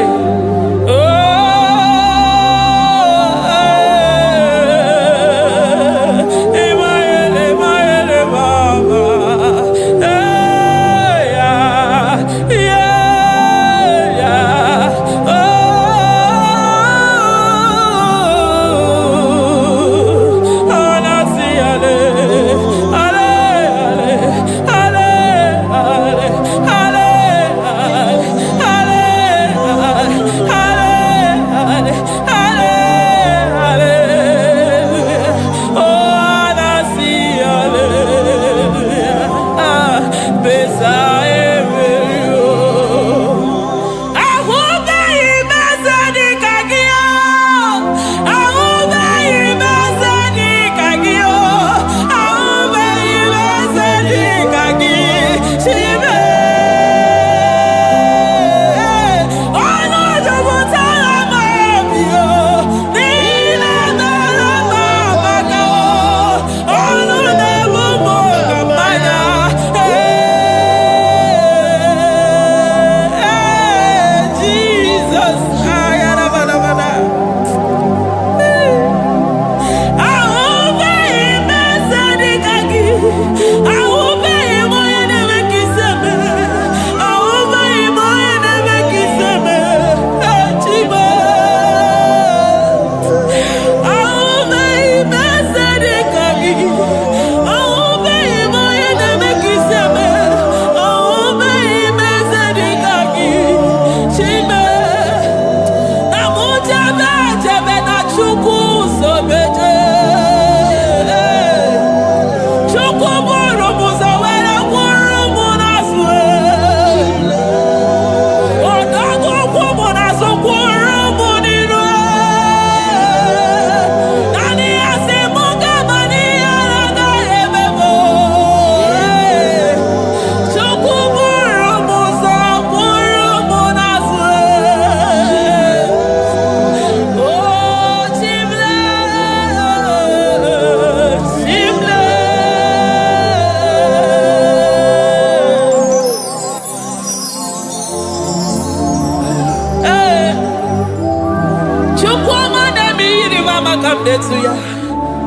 Metuya.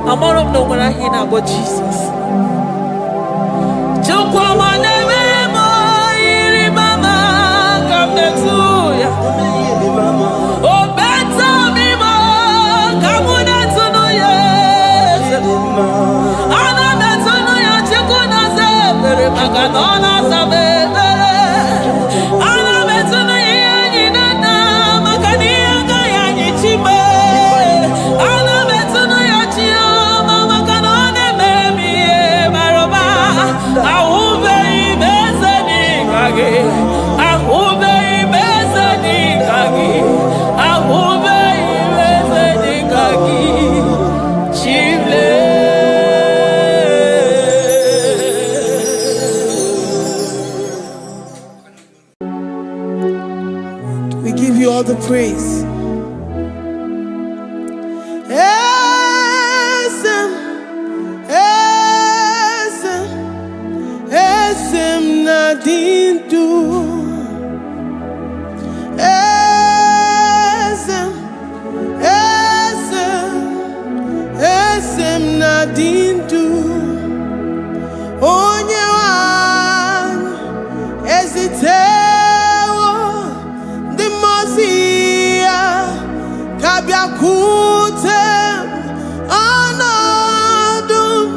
I'm all of no one I hear about Jesus. We give you all the praise. Esem nadindu. Esem nadindu. Onye wan ezitewo the mozia kabia kutem anadum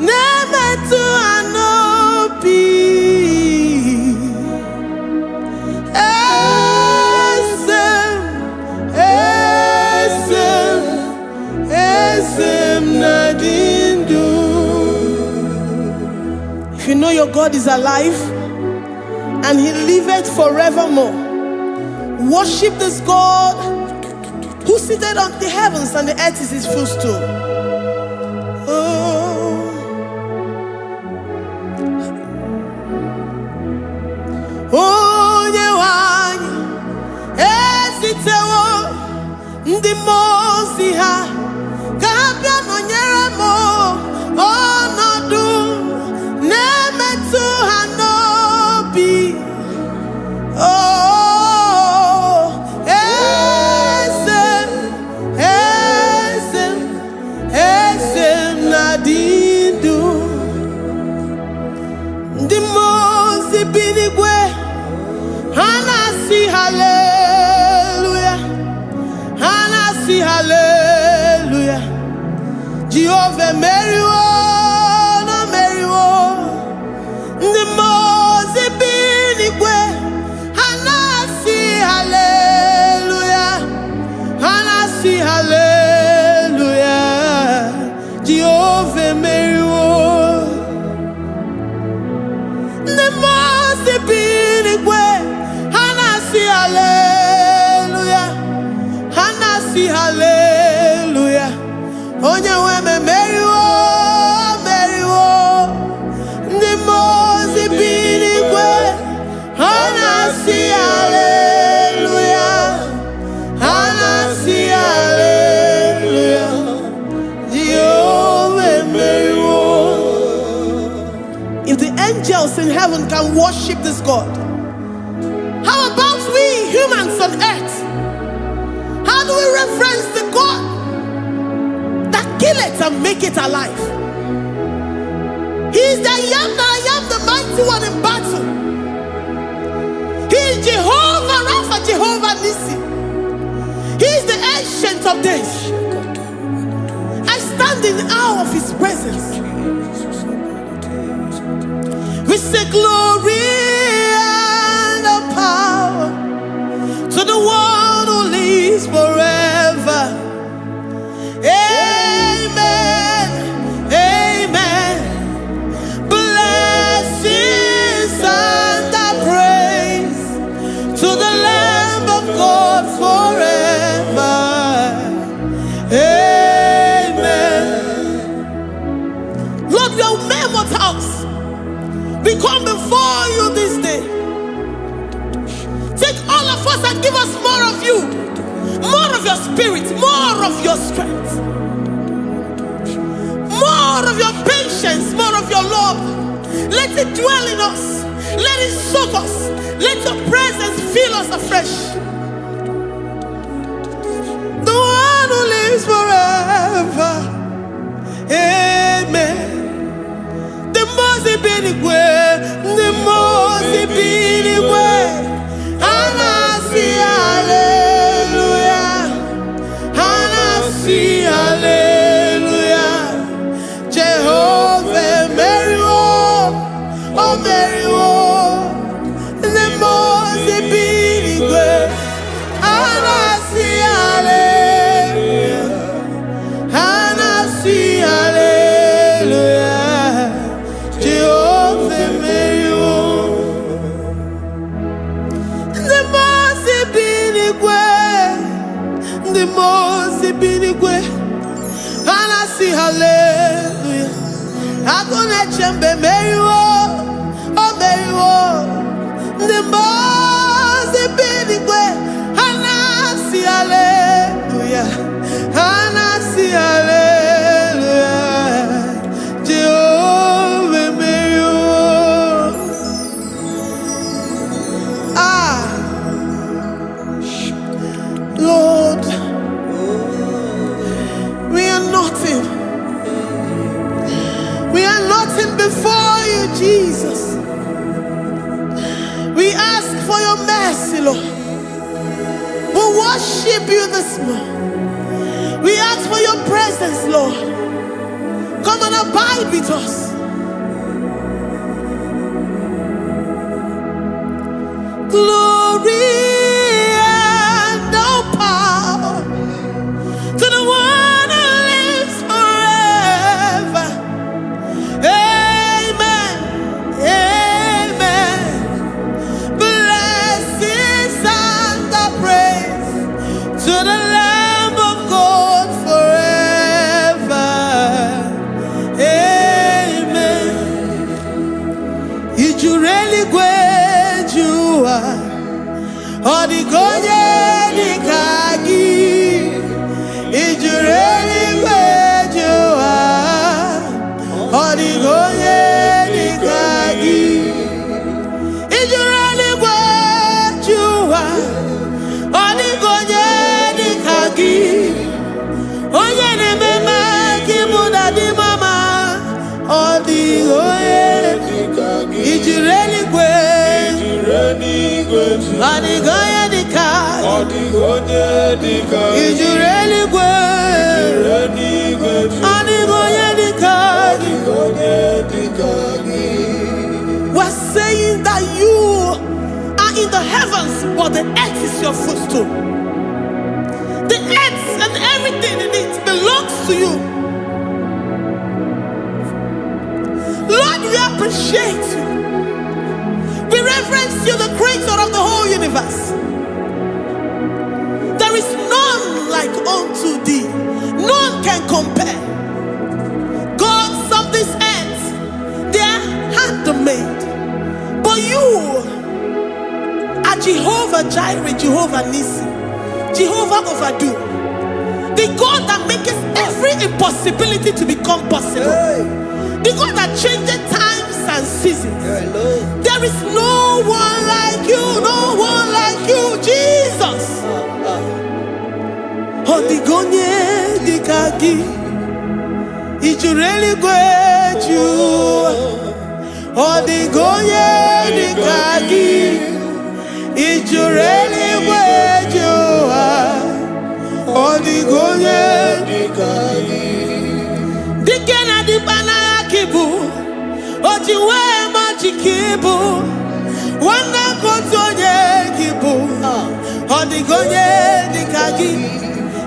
nemetu anopi esem nadindu. If you know your God is alive and he liveth forevermore, worship this God who seated on the heavens and the earth is his footstool. Onye wanyi esitewo ndị mozi ha kabia nonyere mo ọnọdụ nemetu ha n'obi. Esem nadindu. Ndị mozi binigwe hanasi hallelujah, hanasi hallelujah. Jehovah meriwo no meriwo. Ndị mozi binigwe hanasi hallelujah, hanasi hallelujah. Jehovah meriwo. The most binigwe hanasi hallelujah, hanasi hallelujah. Onye weme meriwo, meriwo. The most binigwe hanasi hallelujah, hanasi hallelujah. Jehovah meriwo. If the angels in heaven can worship this God, how about we humans on earth? How do we reference the God that killeth and make it alive? He is the I am, the mighty one in battle. He is Jehovah Rapha, Jehovah Nissi. He is the ancient of days. I stand in awe of his presence. We say glory and the power to the one who lives forever. Amen, amen. Blessings and the praise to the Lamb of God forever. Amen. Lord, your mammoth house, we come before you this day. Take all of us and give us more of you, more of your spirit, more of your strength, more of your patience, more of your love. Let it dwell in us. Let it soak us. Let your presence fill us afresh. The one who lives forever. the most binigwe. And I see hallelujah. I gonna chamber Mary oh Mary the most binigwe. And I see hallelujah. And I see hallelujah. Jehovah Mary Lord, we are nothing. We are nothing before you, Jesus. We ask for your mercy, Lord. We worship you this morning. We ask for your presence, Lord. Come and abide with us. Glory. Odigonye dikagi, ijureli kwejuwa. Odigonye dikagi, ijureli kwejuwa. Odigonye dikagi, onye nemema kimuda di mama. Odigonye dikagi, ijureli kwejuwa. Odigonye dikagi, odigonye dikagi, ijureli kwejuwa. Odigonye dikagi, odigonye dikagi. We're saying that you are in the heavens, but the earth is your footstool. The earth and everything in it belongs to you. Lord, we appreciate you. We reverence you, the creator of the whole universe. There is none like unto thee. None can compare. Gods of this earth, they are handmade. But you are Jehovah Jireh, Jehovah Nissi, Jehovah Overdo. The God that makes every impossibility to become possible. The God that changes times and seasons. There is no one like you, no one like you, Jesus. Odigonye dikagi, ijureli kweju. Odigonye dikagi, ijureli kweju. Odigonye dikagi. Dikena dibana kibu, ojiwe majikibu. Wana kotonye kibu, odigonye dikagi.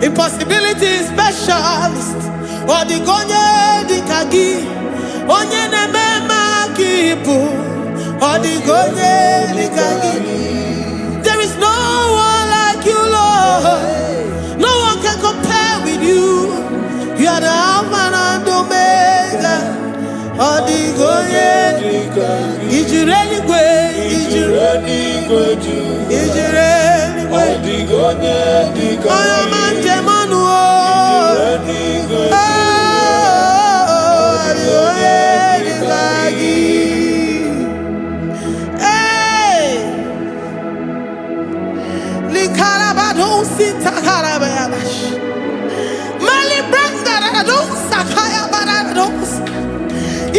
Impossibility specialist, odigonye dikagi. Onye nemema kibu, odigonye dikagi. There is no one like you, Lord. No one can compare with you. You are the Alpha and Omega. Odigonye dikagi. Ijureli kwe, ijureli kwe, ijureli kwe. Odigonye dikagi. Oyo manje manu o. Ijureli kwe. Odigonye dikagi. Hey, likarabado sitakarabayabash. Mali branda radon sakaya barados.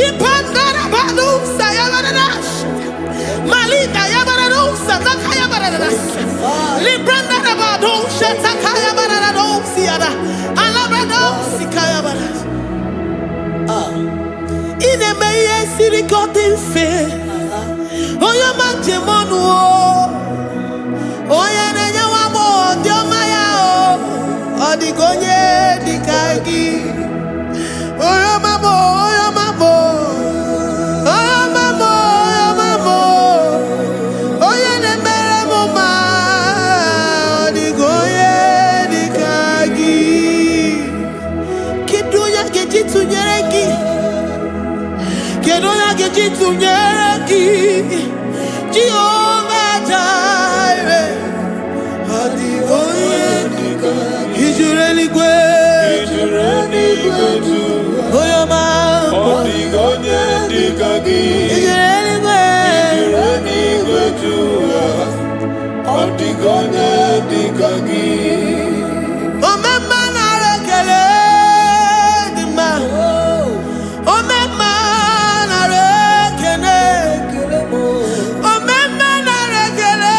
Ipandara bado sayabaradas. Malika yabarados sakaya baradas. Libranda bado shatakaya barados yada. Alabrados sikaya baradas. Ine meye sirikotin fe. Oyo manje monu o. Oya nenya wamo ndiomaya o. Odigonye dikagi. Oyo mamo. Oye ne mere mo ma. Odigonye dikagi. Ojitunyeraki, Jehovah Jireh, Ijureli gwe, Oyoma, Ijureli gwe, Omema na rekele dima, Omema na rekele, Omema na rekele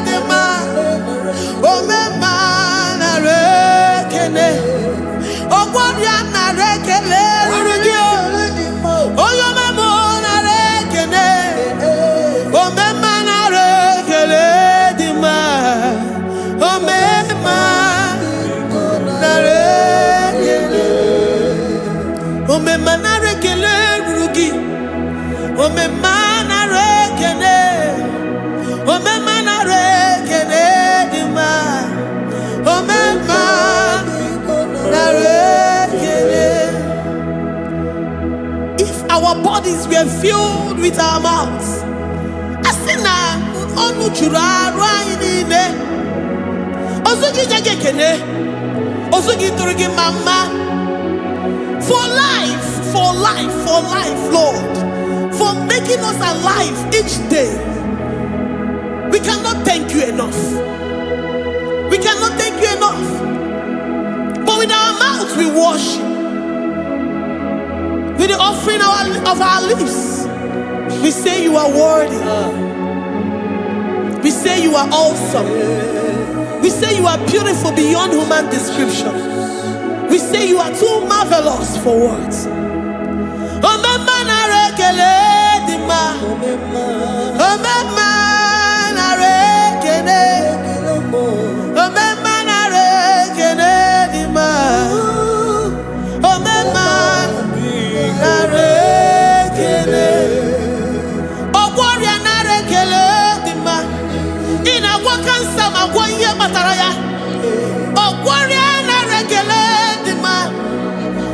dima, Omema na rekele, Ogwaria na rekele rugio, Oyoma mo na rekele, Omema na rekele dima, Omema na rekele, Omema na rekele rugi, Omema na rekele, Omema na rekele dima, Omema na rekele. If our bodies were filled with our mouths, asina onu chura rainine, osugi jagekene, osugi turugi mama, for life, Lord, for making us alive each day. We cannot thank you enough. We cannot thank you enough. But with our mouths we worship. With the offering of our lips, we say you are worthy. We say you are awesome. We say you are beautiful beyond human description. We say you are too marvelous for words. Omema na rekele dima, Omema na rekele, Omema na rekele dima, Omema na rekele, Ogwaria na rekele dima, ina wakansa magwanye bataraya, Ogwaria na rekele dima,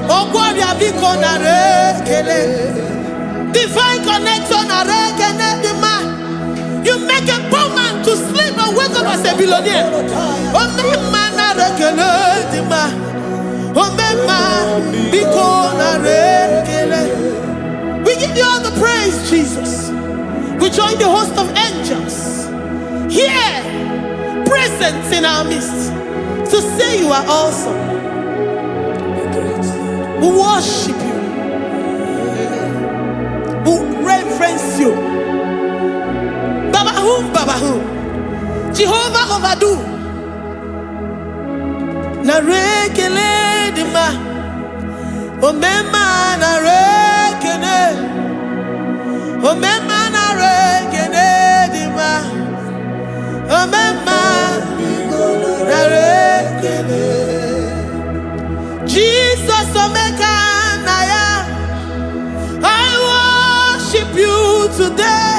Ogwaria biko na rekele, divine connection na rekele dima. You make a poor man to sleep and wake up as a billionaire. Omema na rekele dima, Omema biko na rekele. We give you all the praise, Jesus. We join the host of angels here, present in our midst, to say you are awesome. We worship you. We reverence you. Babahum, Jehovah overdo. Na rekele dima, Omema na rekele, Omema na rekele dima, Omema na rekele. Jesus Omeka naya, I worship you today.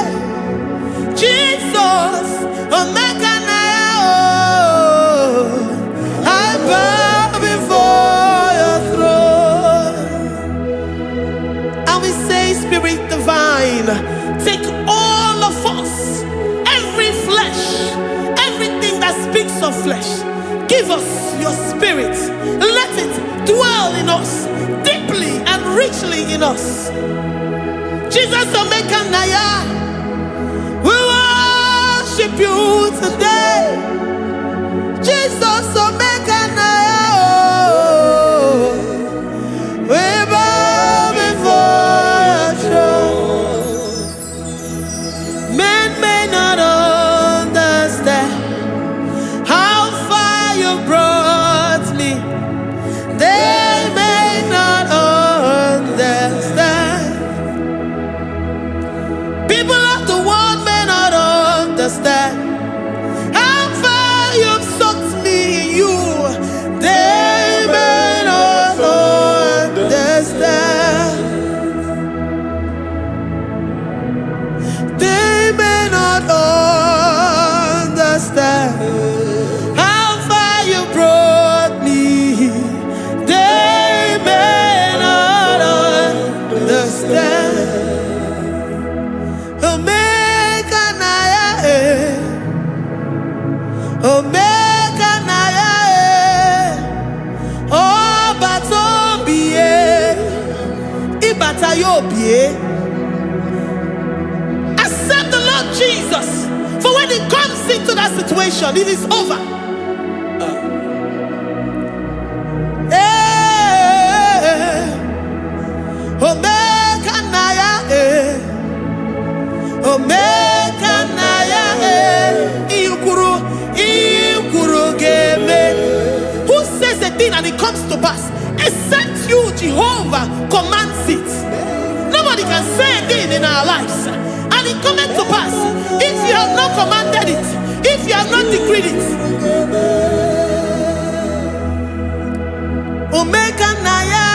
Jesus Omeka naya, oh, I bow before your throne. And we say, Spirit divine, take all of us, every flesh, everything that speaks of flesh. Give us your spirit. Let it dwell in us, deeply and richly in us. Jesus Omeka naya, we worship you today. Jesus Omeka naya, oh, we bow before your throne. Men may not understand how far you brought me. They may not understand. People of the world may not understand how far you've sucked me in you. Accept the Lord Jesus. For when He comes into that situation, it is over. Who says a thing and it comes to pass? Except you, Jehovah, commands it. Nobody can say a thing in our lives and it comes to pass if you have not commanded it, if you have not decreed it. Omega Naya,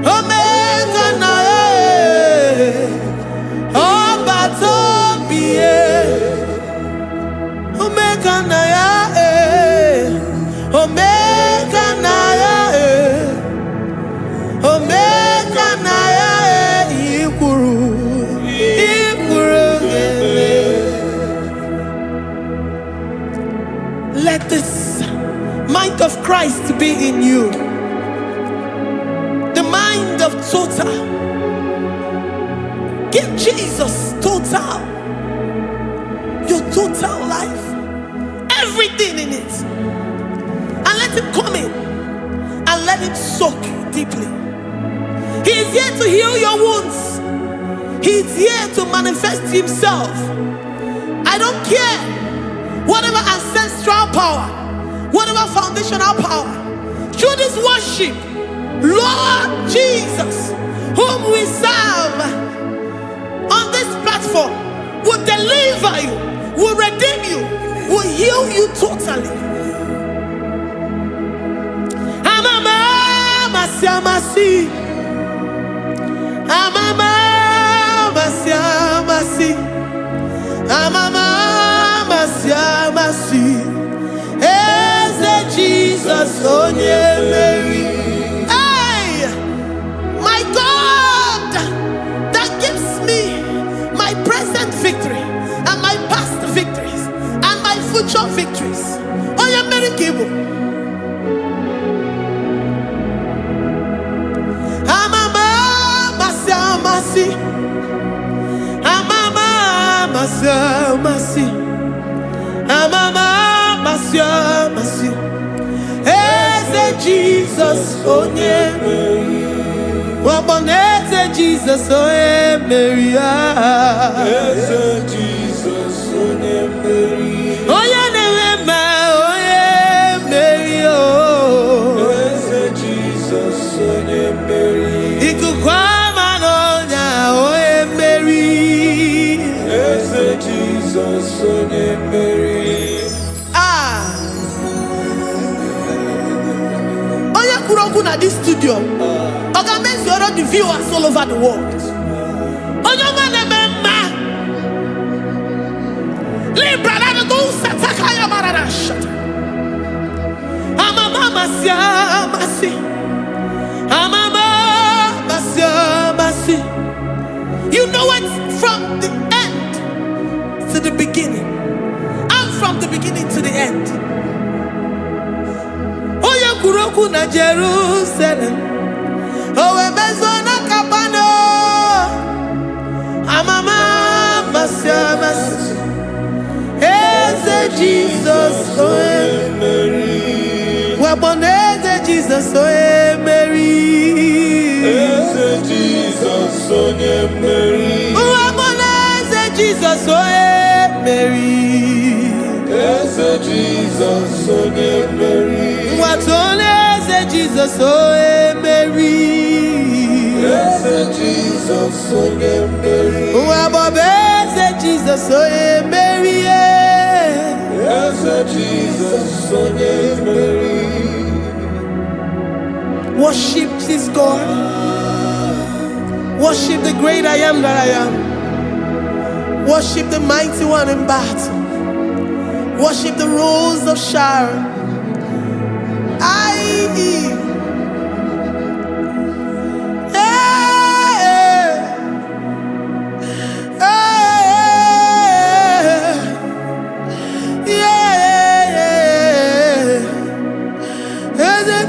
Omega Naya, Obatobie, Omega Naya, Omega Naya, Omega Naya, Ikuru, let this mind of Christ be in you. The mind of total. Give Jesus total. Your total life. Everything in it. And let Him come in. And let Him soak deeply. He is here to heal your wounds. He is here to manifest Himself. I don't care. Whatever ancestral power, whatever foundational power, through this worship, Lord Jesus, whom we serve on this platform, will deliver you, will redeem you, will heal you totally. Amama masiamasi, amama masiamasi, amama masiamasi. Jesus, oh Mary. Hey, my God, that gives me my present victory and my past victories and my future victories. Oh, yeah, Mary Kibo. Amama masiamasi, amama masiamasi, amama masiamasi. Jesus, oh Mary. Waboneze Jesus, oh Mary. Jesus, oh Mary. Oh yeah, Mary, oh. Jesus, oh Mary. Ikukwama nonya, oh Mary. Jesus, oh Mary. At this studio, organize the viewers all over the world. You know it from the end to the beginning, and from the beginning to the end. Kuroku na Jerusalem, owe bezona kapano, amama masiamas, eze Jesus, oe Mary, waboneze Jesus, oe Mary, eze Jesus, oe Mary, waboneze Jesus, oe Mary, eze Jesus, oe Mary. What only Jesus, oh Mary. Yes, Jesus, oh Mary. What Jesus, oh Mary. Yes, Jesus, oh Mary. Worship this God. Worship the great I am that I am. Worship the mighty one in battle. Worship the rose of Sharon.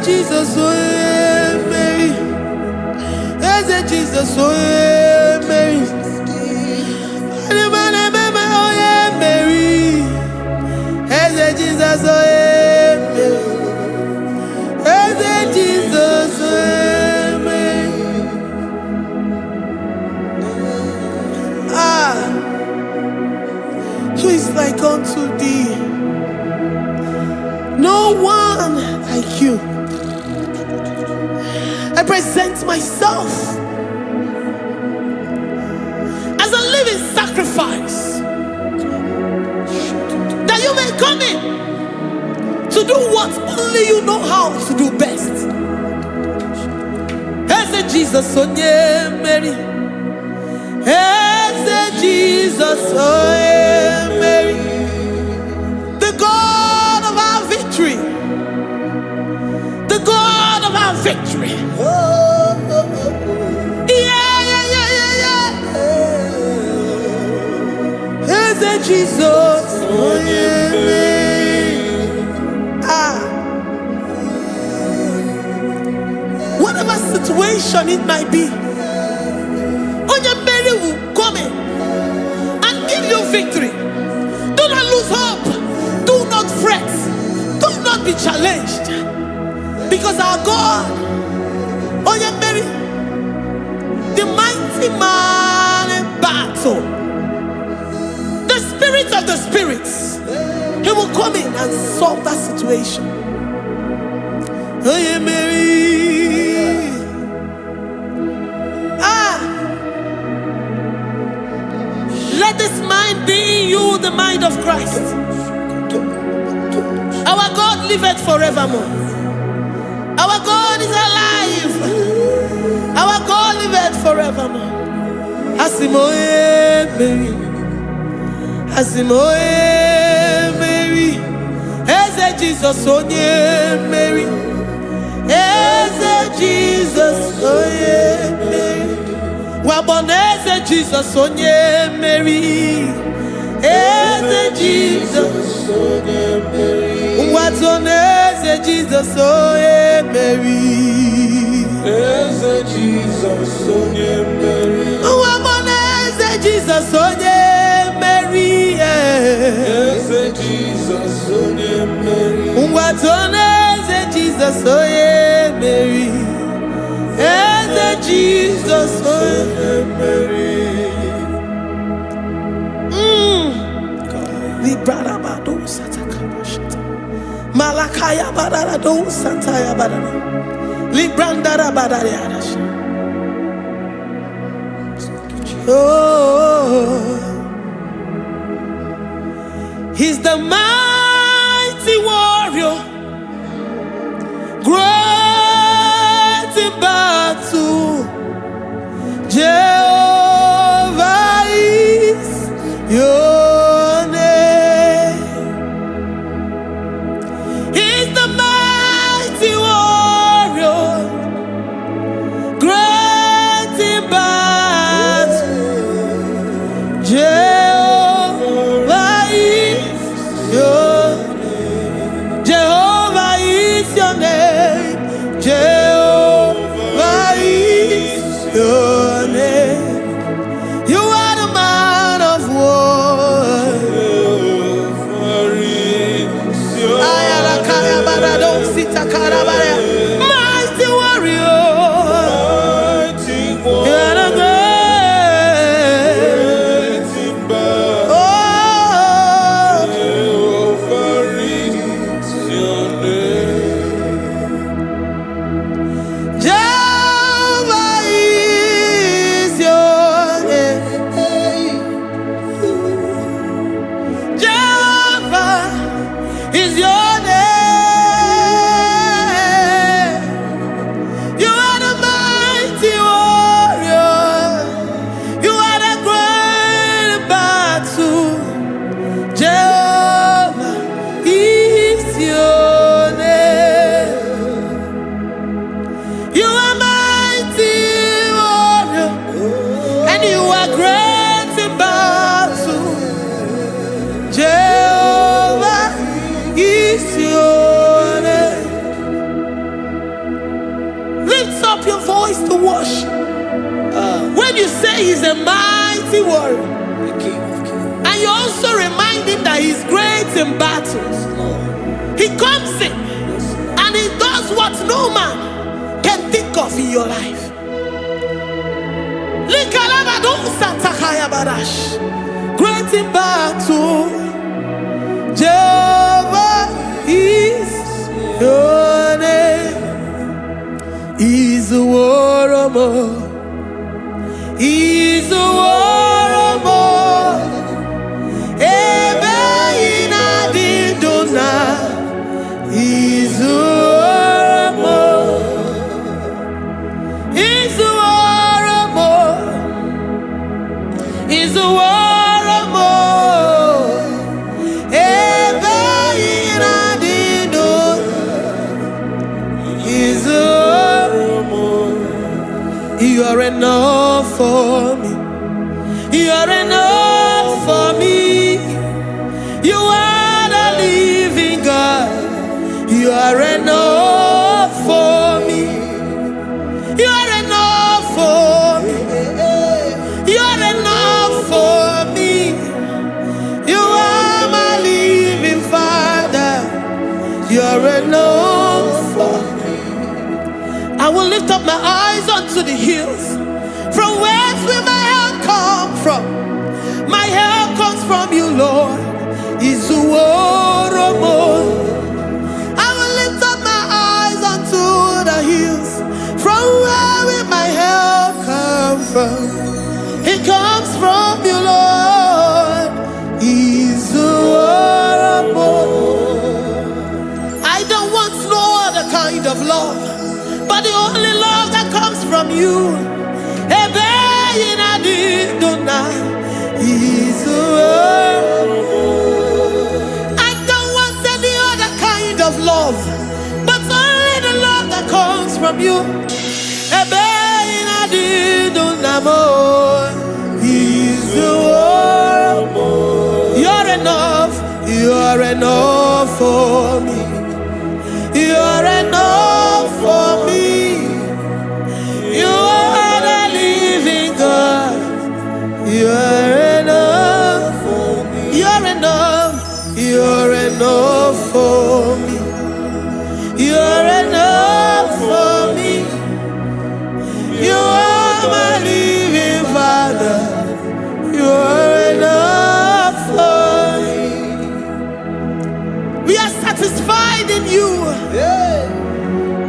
Jesus, oh Mary. Jesus, oh yeah, Mary. Oh yeah, Mary. Hey, Jesus, oh yeah, Mary. Hey, Jesus, oh yeah, Mary. Who is like unto thee? No one like you. I present myself as a living sacrifice, that you may come in to do what only you know how to do best. Hey, Jesus, oh yeah, Mary. Hey, Jesus, oh yeah, Mary. The God of our victory. The God of our victory. Hey, Jesus, oh yeah, Mary. Whatever situation it might be, Mary will come in and give you victory. Do not lose hope. Do not fret. Do not be challenged. Because our God, Mary, the mighty man in battle, the spirit of the spirits, he will come in and solve that situation. Mary. Let this mind be in you, the mind of Christ. Our God liveth forevermore. Our God is alive. Our God liveth forevermore. Asimoye Mary. Asimoye Mary. Eze Jesus onye Mary. Eze Jesus onye Mary. Waboneze Jesus onye Mary. Eze Jesus onye Mary. Watoneze Jesus onye Mary. Eze Jesus onye Mary. Waboneze Jesus onye Mary. Eze Jesus onye Mary. Watoneze Jesus onye Mary. Eze Jesus onye Mary. Librada bado satakabashita. Malakaya badara do santaya badara. Librandara badara yadash. Oh, he's the mighty warrior, great in battle. Jehovah is your name. He's the mighty warrior, great in battle. Jehovah is your name. Jehovah is your name. Jehovah is your name. You are the man of war. Mighty warrior. You are the great. Oh, Jehovah is your name. Jehovah is your name. He's a mighty warrior. The King of Kings. And you also remind him that he's great in battles. He comes in and he does what no man can think of in your life. Great in battle, Jehovah is your name. He's a warrior. He's a warrior. Ebe inadidona. He's a warrior. He's a warrior. He's a warrior. Ebe inadidona. He's a warrior. You are enough for me. You are enough for me. You are the living God. You are enough for me. You are enough for me. You are enough for me. You are my living Father. You are enough for me. I will lift up my eyes unto the hills. From whence will my help come from? My help comes from you, Lord. Is the word of God. I will lift up my eyes unto the hills. From where will my help come from? It comes from you, Lord. Is the word of God. I don't want no other kind of love, but the only love that comes from you. I don't want any other kind of love, but only the love that comes from you. You're enough. You're enough for me. You're enough for me. You are the living God. You're enough for me. You're enough. You're enough for me. You're enough for me. You are my living Father. You're enough for me. We are satisfied in you.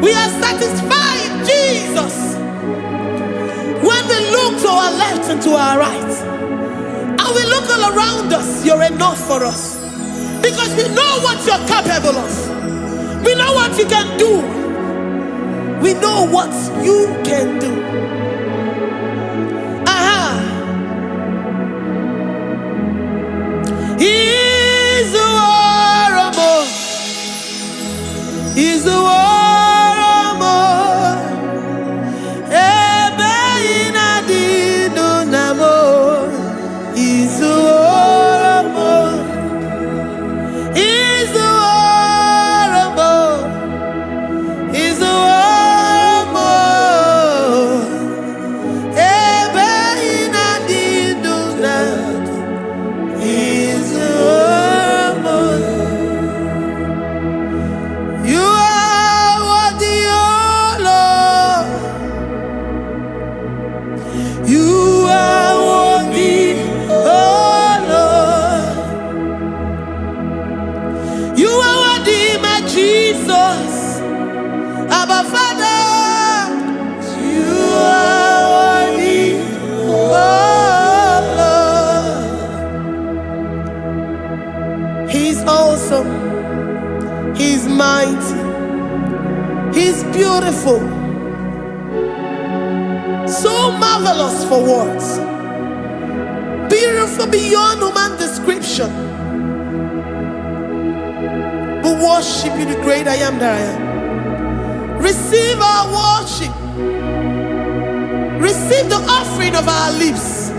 We are satisfied, Jesus. When we look to our left and to our right, and we look all around us, you're enough for us. Because we know what you're capable of. We know what you can do. We know what you can do. He's the warrior. He's the warrior. He's mighty. He's beautiful. So marvelous for words. Beautiful beyond human description. We worship you, the great I am that I am. Receive our worship. Receive the offering of our lips.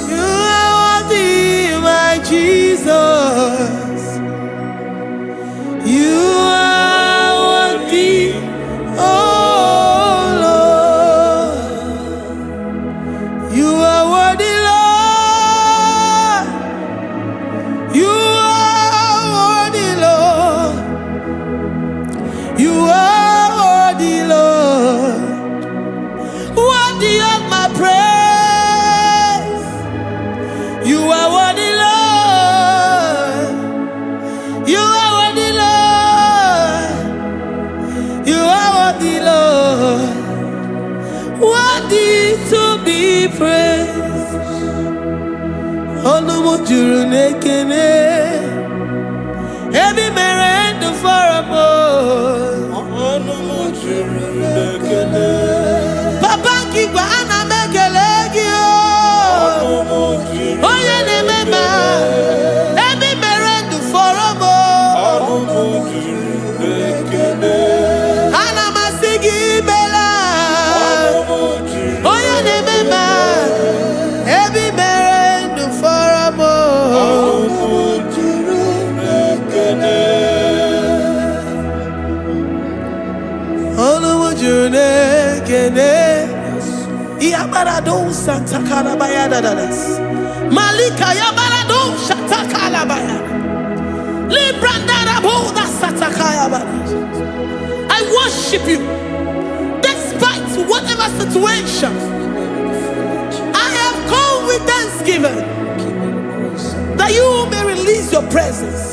You are worthy, my Jesus. You are worthy, oh Lord. You are worthy, Lord. You are worthy, Lord. Worthy to be praised. Onu mujuru nekene. Every merend for a boy. Onu mujuru nekene. Papa kiwa ana mekelegi o. Onu mujuru. Oye ne mema. Every merend for a boy. Onu mujuru nekene. Ana masigi bela. Onu mujuru. Oye ne mema. Every merend for a boy. Onu mujuru nekene. Onu mujuru nekene. Yabarado Santa Calabaya dadas. Malika Yabarado Shata Calabaya. Libranda Raboda Satakaya. I worship you despite whatever situation. I have come with thanksgiving that you may release your presence.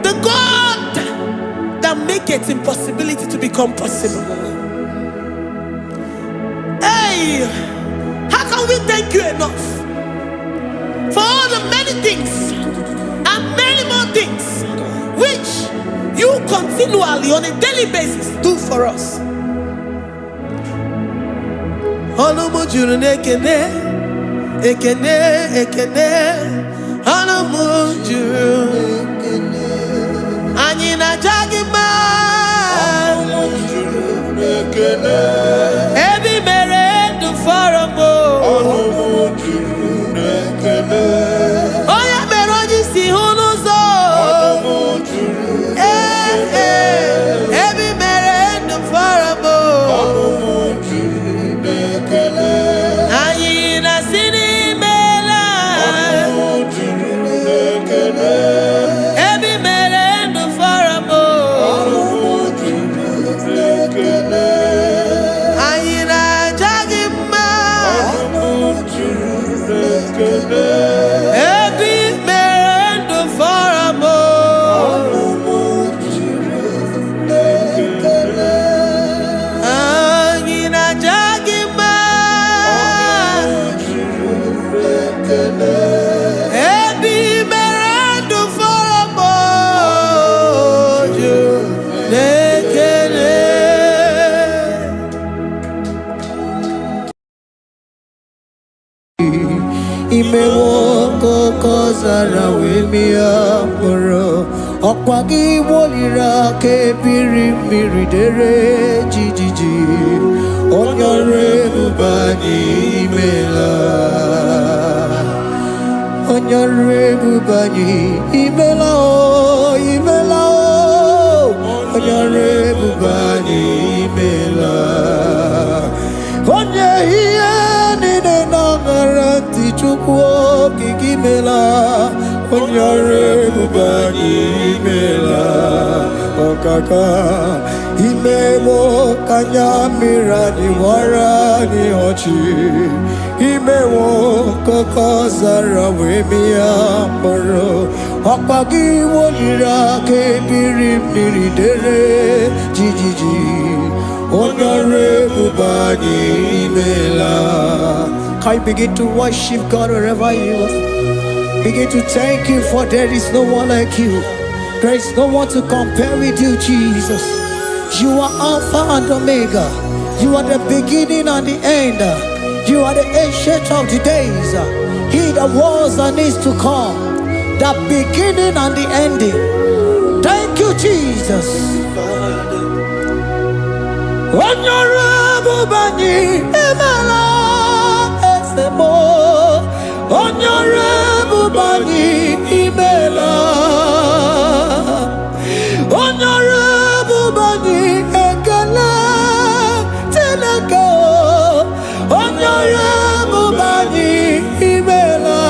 The God that maketh impossibility to become possible. Hey, how can we thank you enough for all the many things and many more things which you continually on a daily basis do for us? Ekene, ekene, anamujuru. Anyina jagima. Anamujuru ekene. Ebi mere du faramo. Anamujuru ekene. Oya meroji si hunuzo. Anamujuru ekene. Ebi mere du faramo. Anamujuru ekene. Anyina sini. Imewoko kozara wemia moro Okwagi wolira ke birimiri dere jijiji Onyore bubani imela Onyore bubani imela o imela o Onyore bubani imela Onye hiye nine nangara Chukwu okike imela Onyore bubani okaka imewo kanya mirani warani ochi imewo koko zara wemia moro okpagi wolira kebiri miri dere jijiji onore bubani imela. Can you begin to worship God wherever you are? Begin to thank Him, for there is no one like you. There is no one to compare with you, Jesus. You are Alpha and Omega. You are the beginning and the end. You are the ancient of the days. He that was and is to come. The beginning and the ending. Thank you, Jesus. Honorable Bani Emala. Honorable Bani Imela, Honorable Bani Ekala Teleko, Honorable Bani Imela,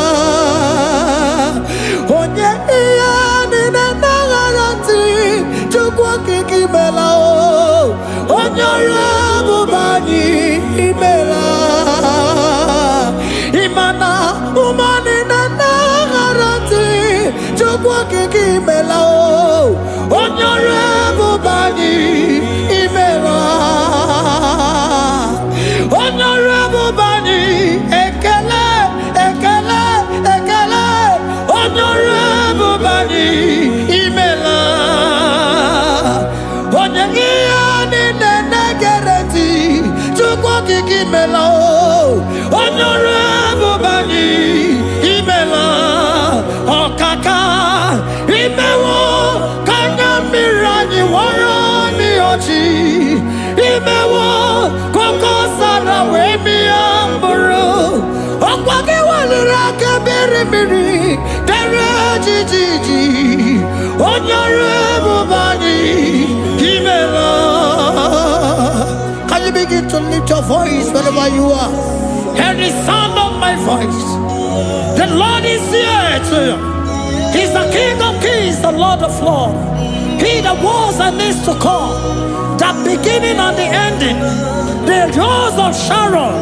Onye Iyani Nangarati Chukwaki Kimela, Honorable Bani Imela. Imana umani na nagarati chukwa kiki melao Honorable Bani Imela Honorable Bani Ekele Ekele Ekele Honorable Bani Imela Onyegiyani na nagarati chukwa kiki melao Honorable Bani Imela Okaka Imewo Kanya Mirani Warani Ochi Imewo Koko Sara Wemi Amburu Okwake Walira Kabiri Miri Dere Jijiji Honorable Bani Imela. Can you begin to lift your voice wherever you are? Hear the sound of my voice. The Lord is here to you. He's the King of Kings, the Lord of Lords. He that was and is to come, the beginning and the ending, the Rose of Sharon,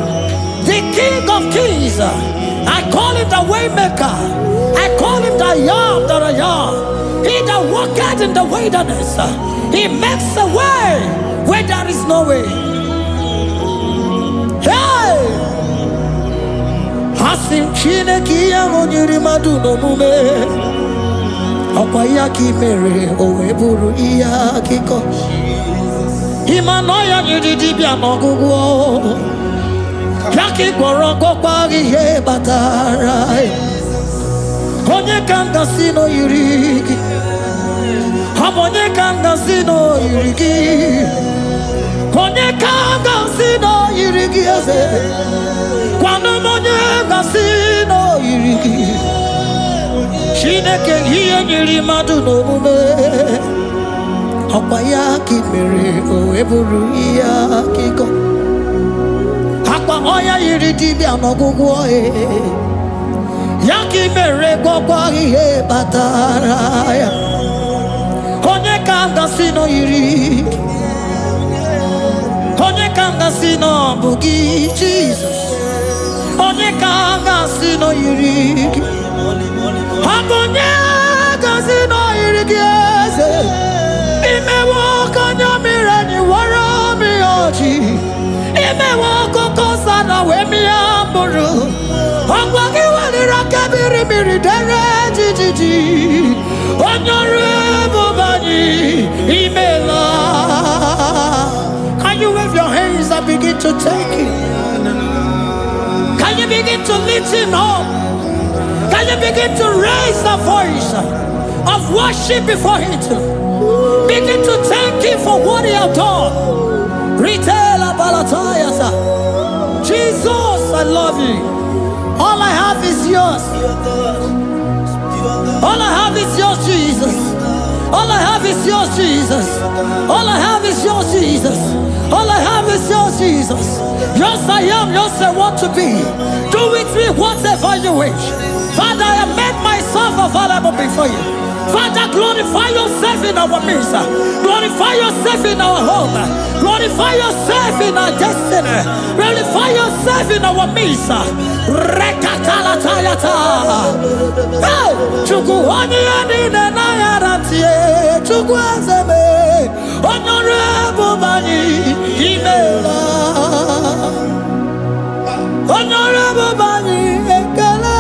the King of Kings. I call him the Waymaker. I call him the Yam that I am. He that walketh in the wilderness, he makes a way where there is no way. Hey! Asim Chineke ya onyiri madu no mume Akwa ya ki mere owe buru iya kiko Imano ya nyiri dibia n'ọgwụgwọ Ya ki gwọrọ gwọkwa ihe batara Onye ka ngasi no yiri gị Onye ka ngasi no yiri gị Onye ka ngasi no yiri gị eze Kwano monye ngasi no yiri gị Chineke ihe nyiri mmadụ n'omume Ọkwa ya ka i mere o eburu ihe akịkọ Akwa ọya yiri dibịa n'ọgwụgwọ Ya ka i mere gwọkwa ihe batara ya Onye ka ngasi no yiri gị Onye ka ngasi no bụ gị Jesus Onye ka ngasi no yiri gị Onye ngasi no yiri gị eze Imewo kanya mirani wara mi ochi Imewo koko sana we mi amburu Ogwa ki walira kabiri miri dere jijiji Honorable Bani Imela. Can you wave your hands and begin to take it? Can you begin to lift him up? Can you begin to raise the voice of worship before him? Begin to thank him for what he has done. Retail Balatayasa. Jesus, I love you. All I have is yours. All I have is yours, Jesus. All I have is yours, Jesus. All I have is yours, Jesus. All I have is yours, Jesus. Yours I am, yours I want to be. Do with me whatever you wish. Father, I have made myself available before you. Father, glorify yourself in our midst. Glorify yourself in our home. Glorify yourself in our destiny. Glorify yourself in our midst. Rekatalatayata. Hey, Chukwani anine na yarantie. Chukwazeme. Honorable Bani Imela. Honorable Bani Ekala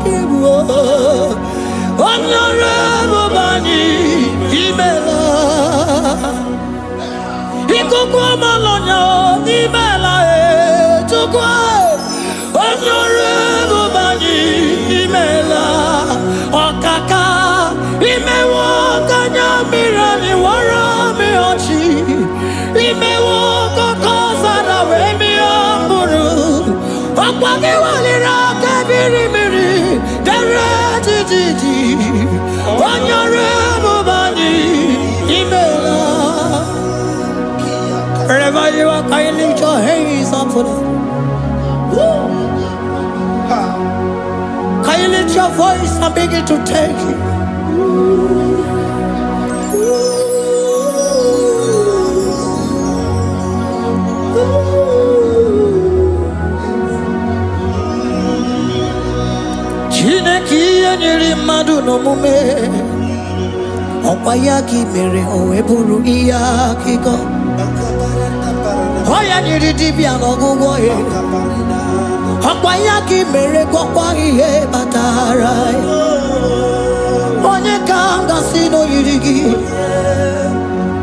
Kibuo. Honorable Bani Imela. Ikukwa Malonya Imela Chukwa. Honorable Bani Imela. Okaka Imewo Kanya Mirani Warami Ochi. Imewo Kokosara Wemi Amburu. Okwake Walira Kabiri Miri. Derejiji. Honorable Bani Imela. Wherever you are, can you lift your hands up for them? Can you lift your voice and begin to take it? Chineke nyere mmadụ n'omume ọkwa ya ka mere o wee bụrụ ihe akụkọ ọ ya nyere dibịa n'ọgwụgwọ ya ọkwa ya ka mere gwọkwa ihe batara ya onye ka m gasị n'oyiri gị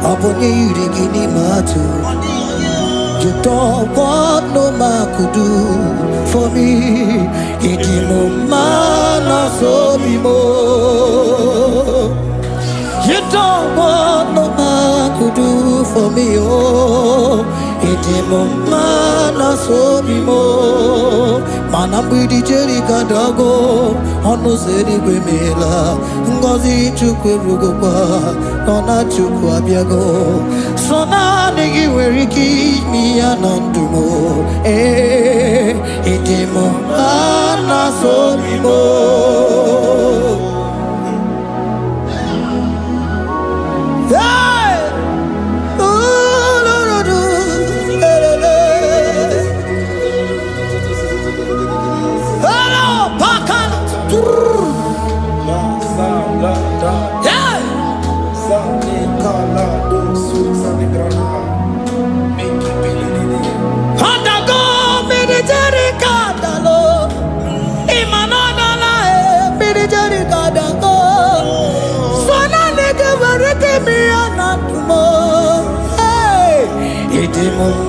ọ bụ onye yiri gị n'ime atụ. You don't want no man could do for me. Idimo mana so bimo. You don't want no man could do for me. Oh, idimo mana so bimo. Mana mbidi jeri kadago. Ono zeri gwemela. Ngozi chukwe rugokwa. Nona chukwa biago. Sona negi weriki mi anandumo. Idimo mana so bimo.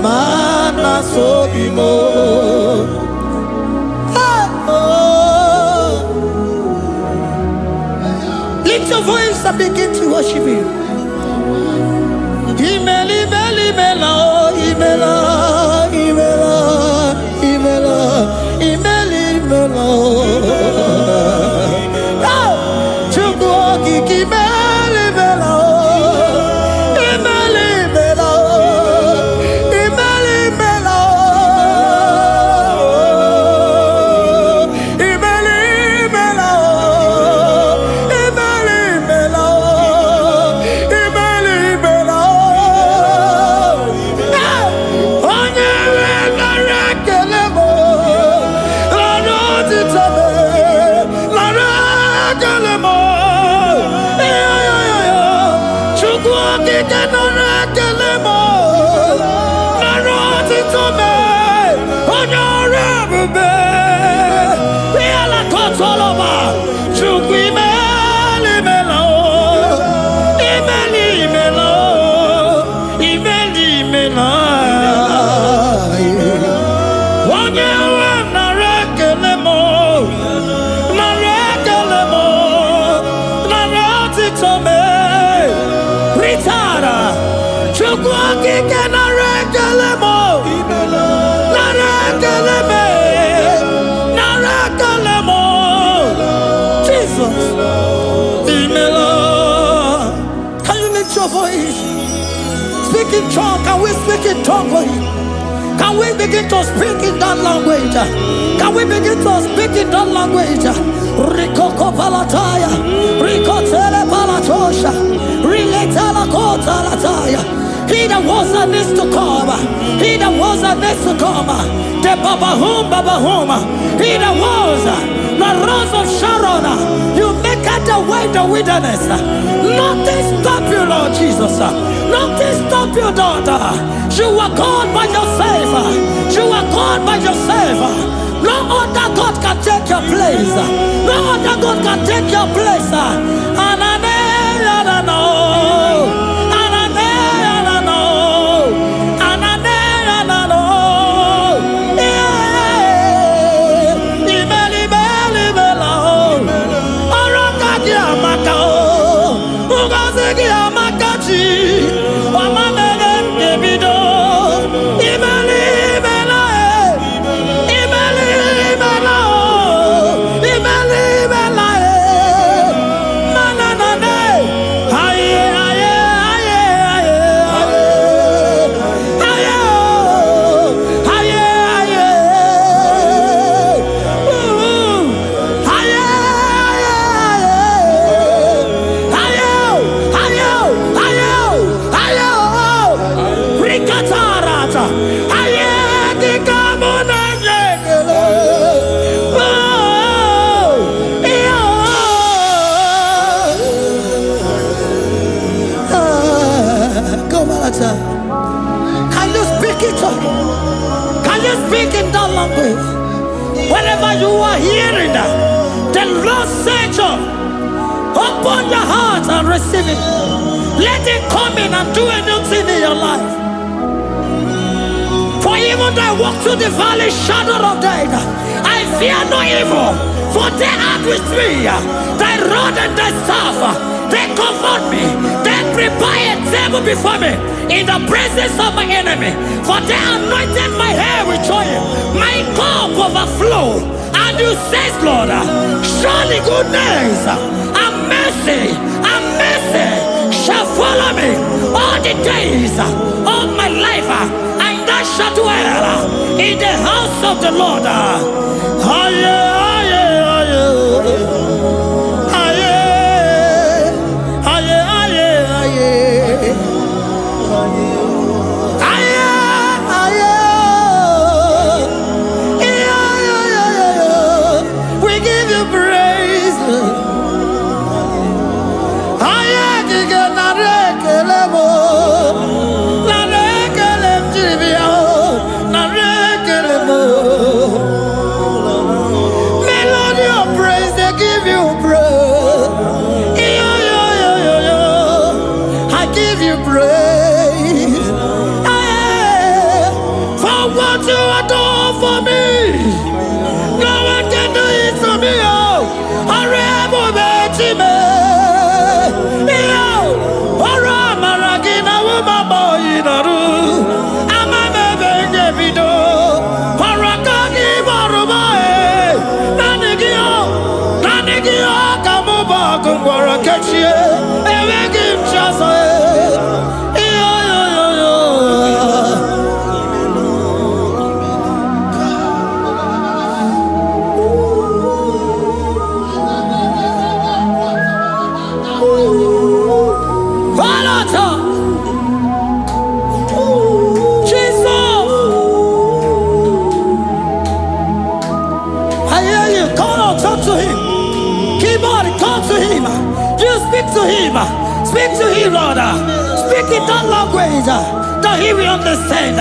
Mana so bimo. Lift your voice and begin to worship Him. Imeli beli mela, imela, imela, imela, imeli mela. Chukwu kiki meli mela. Speak in tongue, can we speak in tongue for Him? Can we begin to speak in that language? Can we begin to speak in that language? Rikoko palataya, rikotele palatosha, riletala kota lataya. He that was and is to come. He that was and is to come. The Babahum. He that was the rose of Sharon. You make out the way in the wilderness. Nothing stop you, Lord Jesus. Nothing stop you, daughter. You are God by yourself. You are God by yourself. No other God can take your place. No other God can take your place. And I know. Can you speak it? Can you speak in that language? Whenever you are hearing that, the Lord said, open your heart and receive it. Let it come in and do a new thing in your life. For even though I walk through the valley shadow of death, I fear no evil. For they are with me. Thy rod and thy staff, they comfort me. They prepare a table before me in the presence of my enemy. For they anointed my hair with oil. My cup overflow. And you say, Lord, surely goodness and mercy shall follow me all the days of my life. And I shall dwell in the house of the Lord. We give you praise. Melody of praise, they give you praise. I give you praise. For what you have done for me, no one can do it for me. Speak to him, Lord. Speak in that language that he will understand.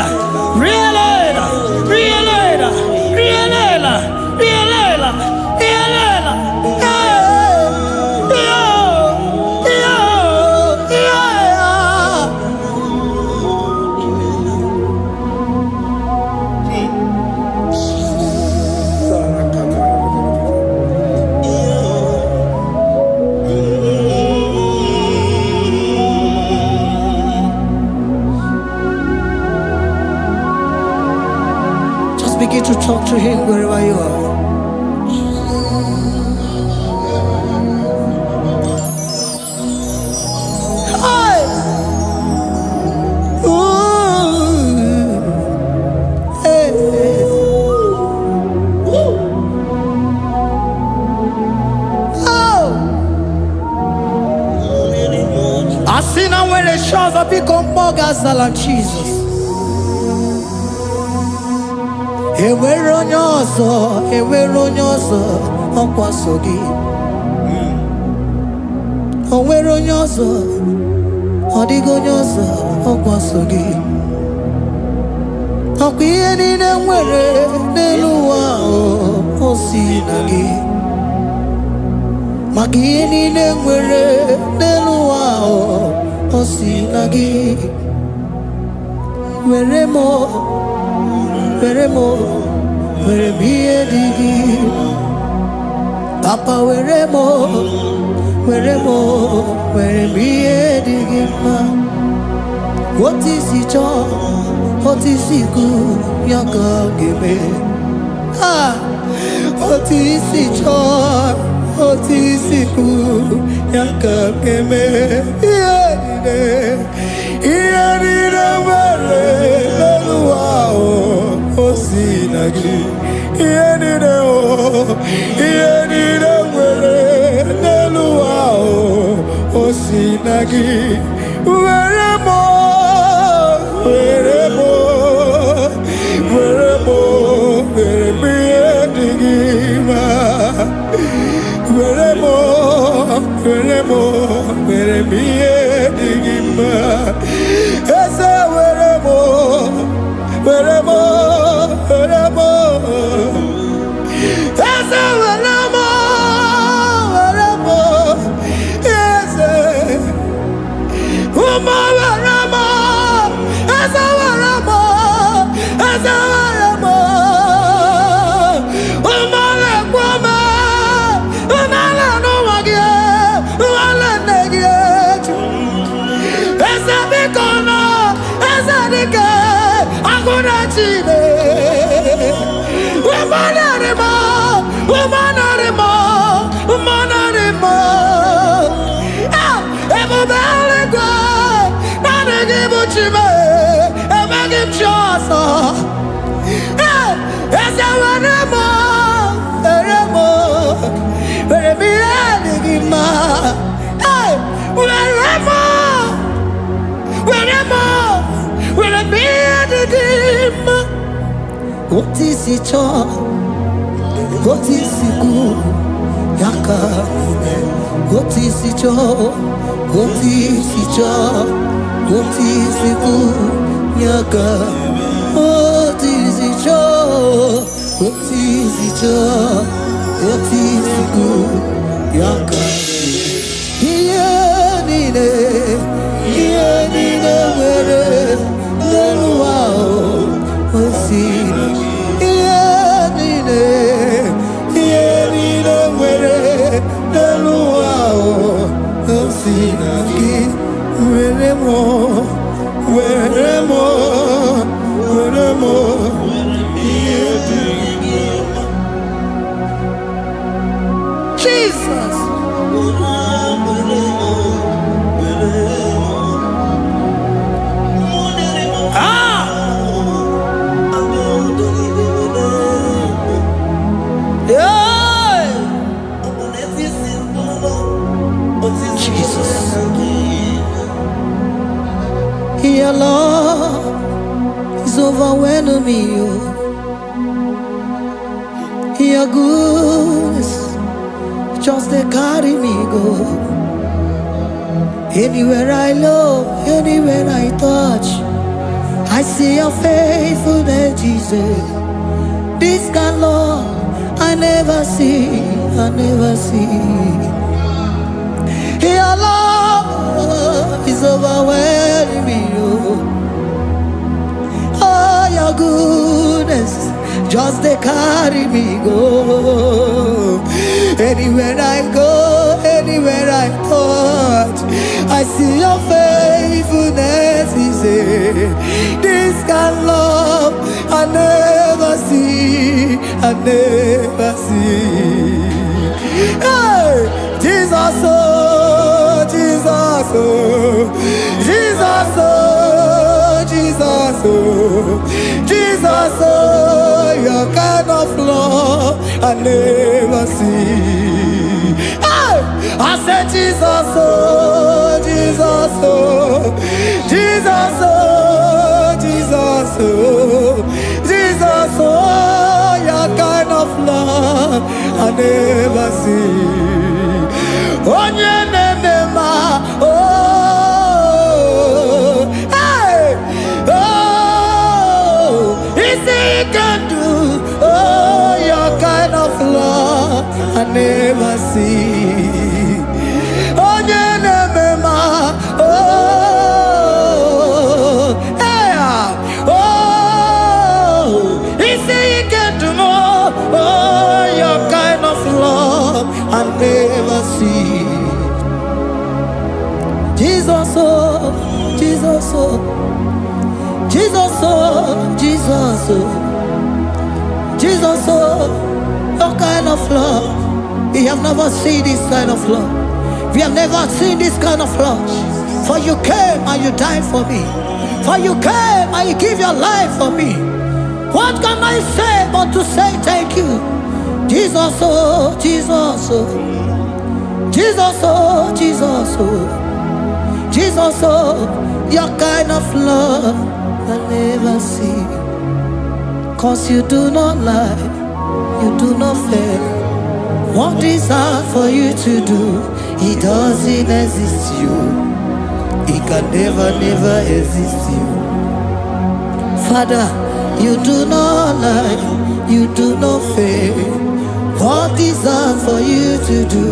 Begin to talk to him wherever you are. Asị na nwere shọzọ biko mmụọ ga-azala Jesus. Enwere onye ọzọ ọkwa so gị. O nwere onye ọzọ, ọ dịghị onye ọzọ ọkwa so gị. Ọkwa ihe niile nwere n'elu ụwa o si na gị. Maka ihe niile nwere n'elu ụwa o si na gị. Were m ihe dị gị. Papa were m ihe dị gị mma. Otu isi chọọ, otu isi kwu ya ka ga-eme. Otu isi chọọ, otu isi kwu ya ka ga-eme. Ihe niile nwere n'elu ụwa o si na gị. Ihe niile nwere n'elu ụwa o si na gị. Were m ihe dị gị mma. Were m ihe dị gị mma. Eze were m Eze were m Eze ụmụ were m Eze were m ụmụ na-ekwe m ụmụala n'ụwa gị ụmụala nne gị eju. Eze biko nọ Eze dike agụ na Chine. Ebube eluigwe naanị gị bụ Chime, emeghị m chi ọzọ. Eze were m ihe dị gị mma. Were m ihe dị gị mma. Otu isi chọọ, otu isi kwu ya ka ga-eme. Otu isi chọọ, otu isi kwu ya ka. Otu isi chọọ, otu isi kwu ya ka. Ihe niile nwere n'elu ụwa o si na gị. Ihe niile nwere n'elu ụwa o si na gị. Were m ihe dị gị mma. Jesus. Your love is overwhelming me. Your goodness just they carry me go. Anywhere I look, anywhere I touch, I see your faithfulness, Jesus. This kind of love I never see. Your love is overwhelming me. Oh, your goodness just they carry me go. Anywhere I go, anywhere I touch, I see your faithfulness. This kind of love I never see. Hey, Jesus, oh, Jesus, oh, Jesus, oh, Jesus, oh, Jesus, oh, your kind of love I never see. Hey, I said Jesus, oh, Jesus, oh. never see. Onye nemema, oh, hey, oh, is he can do, oh, your kind of love I never see. Onye nemema, oh, hey, oh, is he can do more, oh, your kind of love I never see. Jesus, oh, Jesus, oh, Jesus, oh, Jesus, oh, Jesus, oh, your kind of love. We have never seen this kind of love. We have never seen this kind of love. For you came and you died for me. For you came and you give your life for me. What can I say but to say thank you? Jesus, oh, Jesus, oh, Jesus, oh, Jesus, oh, Jesus, oh, your kind of love I never see. 'Cause you do not lie, you do not fail. What is hard for you to do? It doesn't exist you. It can never, never exist you. Father, you do not lie, you do not fail. What is hard for you to do?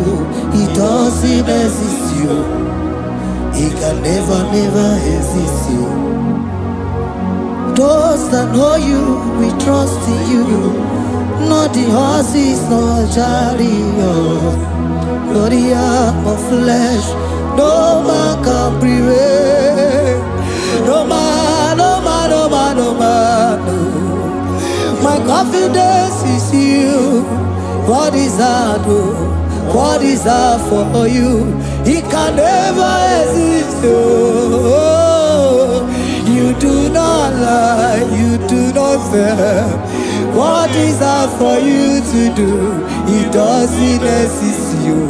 It doesn't exist you. It can never, never exist you. Those that know you, we trust in you. Not the horses, nor chariot, nor the arm of flesh. No man can prevail. No man, no man, no man, no man, no. My confidence is you. What is hard, oh? What is hard for you? It can never exist, oh. You do not lie, you do not fail. What is hard for you to do? It doesn't exist you.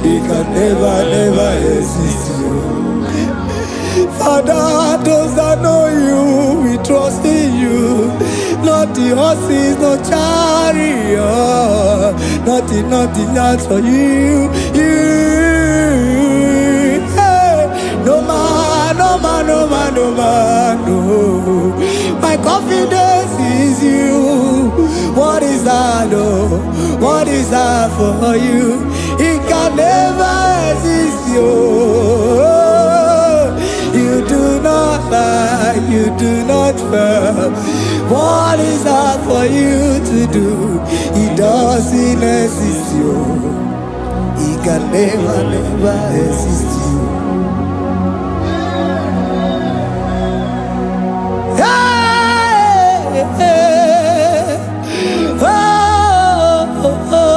It can never, never exist you. Father, those that know you, we trust in you. Not the horses, no chariot. Nothing, nothing else for you. You, hey, no man, no man, no man, no man, no. My confidence is you. What is that, oh? What is that for you? It can never exist, you. You do not lie, you do not fail. What is that for you to do? It doesn't exist, you. It can never, never exist, you. Hey, hey, oh, oh, oh.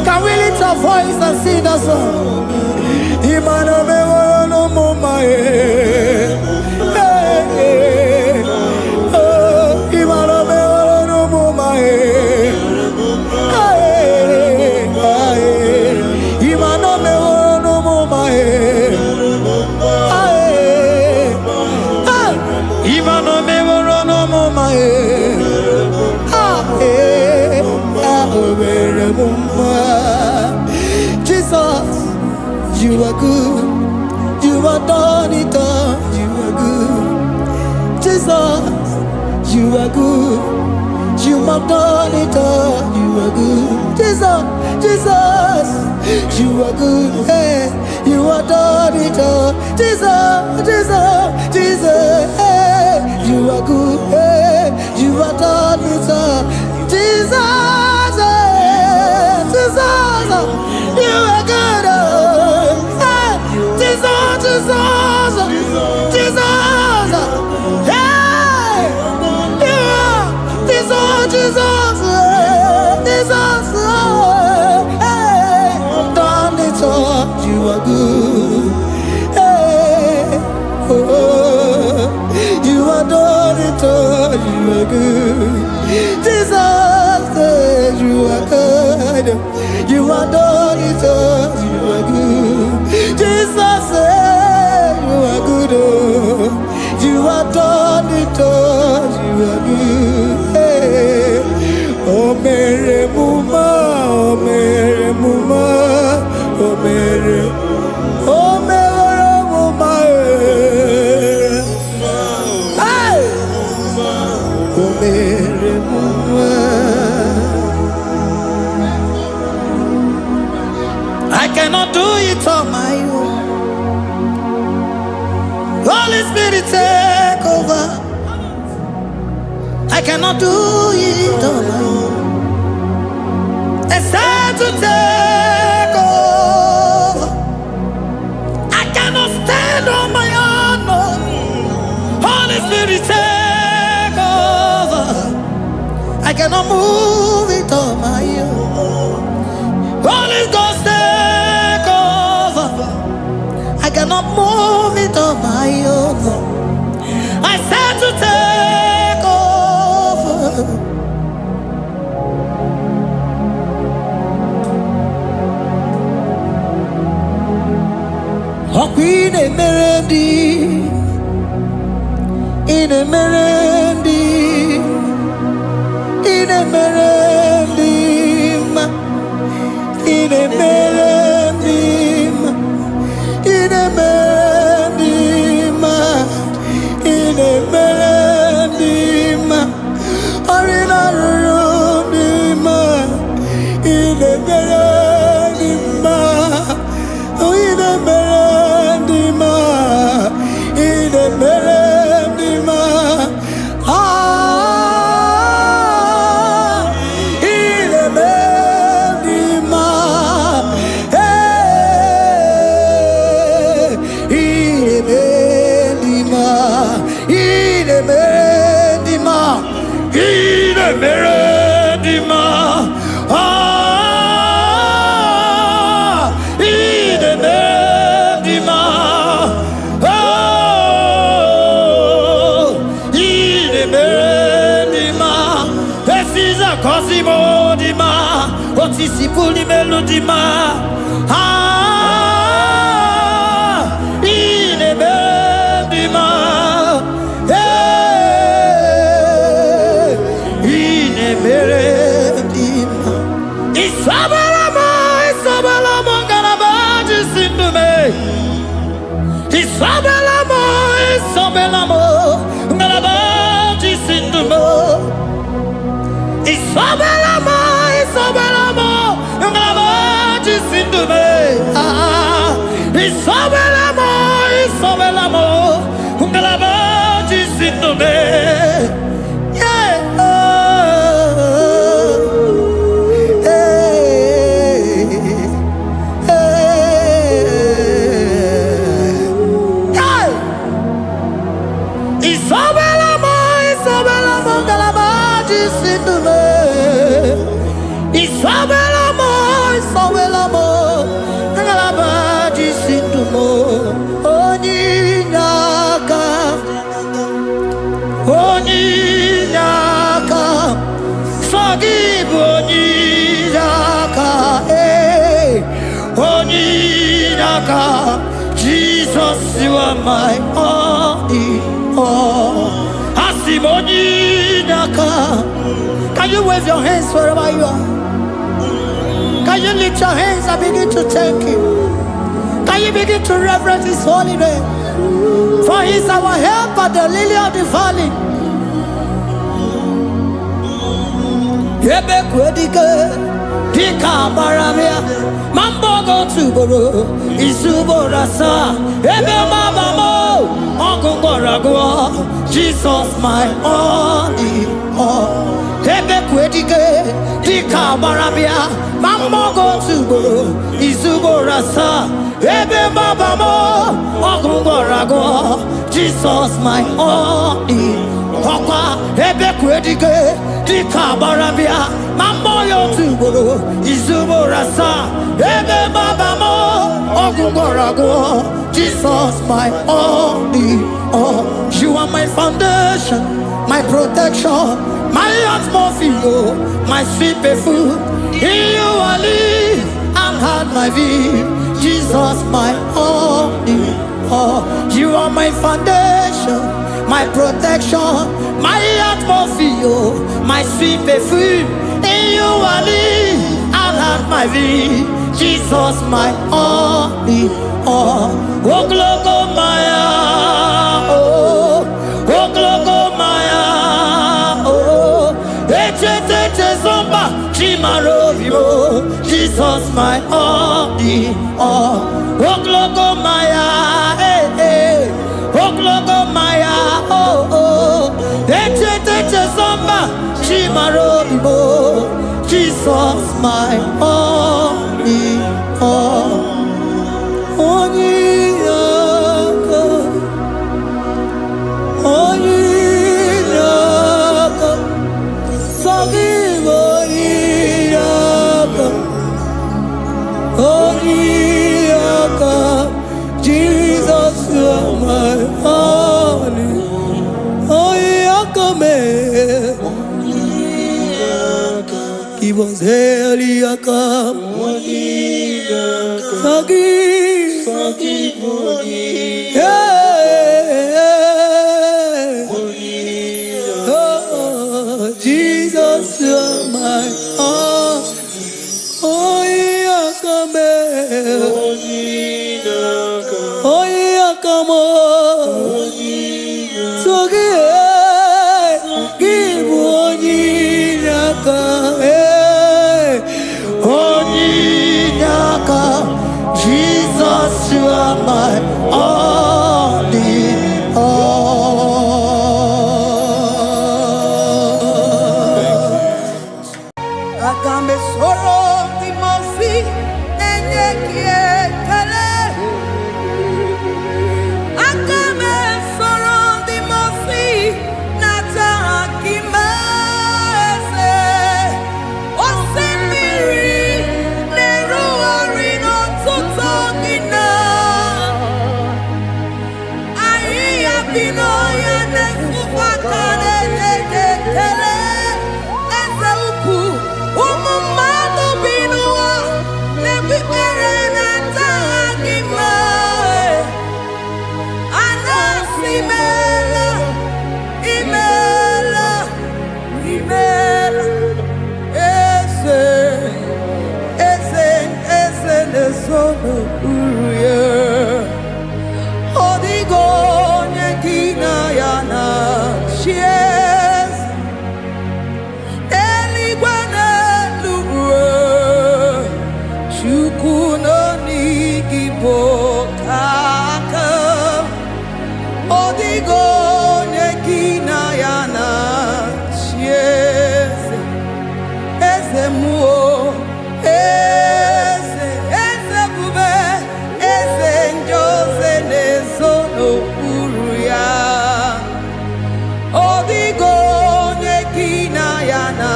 Can we lift our voice and sing that song? Imano me no mama oh, imano me no mama imano me no mama imano me no mama Jesus, you are good. You are done it all. You are good. Jesus, you are good. You have done it all. You are good. Jesus, Jesus, you are good. Hey, you are done it all. Jesus, Jesus, Jesus, hey, you are good. Hey, you are have done it all. Jesus, Jesus, you are good. Jesus, Jesus, Jesus, hey, you are Jesus, Jesus, Jesus, hey, done it all. You are good. Hey, oh, you are done it all. You are good. Jesus, you are good. You are done it all. You are good. Jesus, you are good. You are done it all. You are good. Hey. Oh, Mary Muma, oh, Mary Muma, oh, Mary, oh, Mary Muma, hey, oh, Mary Muma. I cannot do it on my own. Holy Spirit, take over. I cannot do it on my own. It's time to take over. I cannot stand on my own. No. Holy Spirit, take over. I cannot move it on my own. Holy Ghost, take over. I cannot move it on my own. I said to take over. Oh, Queen Emerendi, in Emerendi, in Emerendi, in Emerendi, in Emerendi, in Emerendi, Arina Rudima, in Emerendi, in Emerendi, in Emerendi, ah, in Emerendi, hey, in Emerendi, in Emerendi, in Emerendi, ah, in Emerendi, oh, in Emerendi, this is a Cosimo Dima, what is the Puli Melodima, ah, in Emerendi, hey, in Emerendi, Isabelamo, Isabelamo, Galabaji Sindume, Isabelamo, Isabelamo, Galabaji Sindume, Isabelamo, Isabelamo, Galabaji Sindume, ah, Isabelamo, Isabelamo, Galabaji Sindume, yeah, Isabelamo, Isabelamo, Galabaji Sindume, Isabelamo, Isabelamo, Galabaji Sindume, Oninyaka, Oninyaka, Sagibu Oninyaka, hey, Oninyaka, Jesus, you are my only all. Asimoninyaka. Can you wave your hands wherever you are? Can you lift your hands and begin to thank Him? Can you begin to reverence His holy name? For He is our helper, the lily of the valley. Yebe kwedike, dika baramia mambogo tuboro isubora sa ebe mabamo ogungorago Jesus my only all ebe kwedike dika baramia mambogo tuboro isubora sa ebe mabamo ogungorago Jesus my only Papa, ebe kwedike dika baramia mamboyo tuboro izumorasa ebe babamo ogungorago Jesus my only all. You are my foundation, my protection, my atmosphere, my sweet perfume. In you I live and had my vie. Jesus my only all. You are my foundation, my protection, my atmosphere, my sweet perfume. In you I live and have my vie. Jesus my only all. Oh glogo maya, oh glogo maya, oh ete zomba chimaro vivo. Jesus my only all. Oh glogo maya, oh glogo maya, oh ete zomba chimaro vivo. Jesus my only all. Only Jesus you are my only. Give us Eliaka, forgive, oh, Jesus, you're my all. Oh, Yakame, oh, Yakamo, give Onyaka. Jesus, you are my only all. Agambe soro timosi enye kiekele. Agambe soro timosi nata kimese. Osemiri neruari no tutogina. Aia pinoya nesufakane nekele. Ezeuku umumado binua nebipere nata akima. Anasimela imela ese nesono uruye odigo nyekina yana shies eligwana luwe chukuno nigibo kaka odigo nyekina yana shies eze muo eze bube eze njoze nezono uruya odigo nyekina yana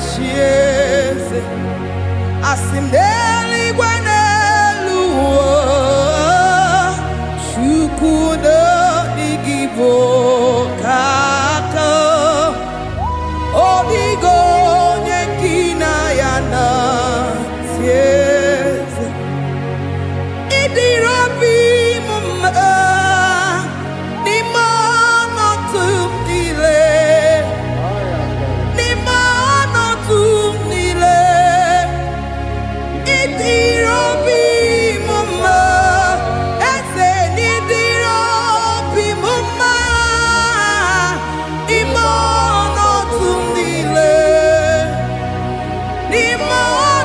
chieze asimdeli gwaneluwo chukudo igibo kaka odigo nyekina yana chieze idirobi mumma ni mono tumile idirobi mumma eze nidirobi mumma imono tumile ni mono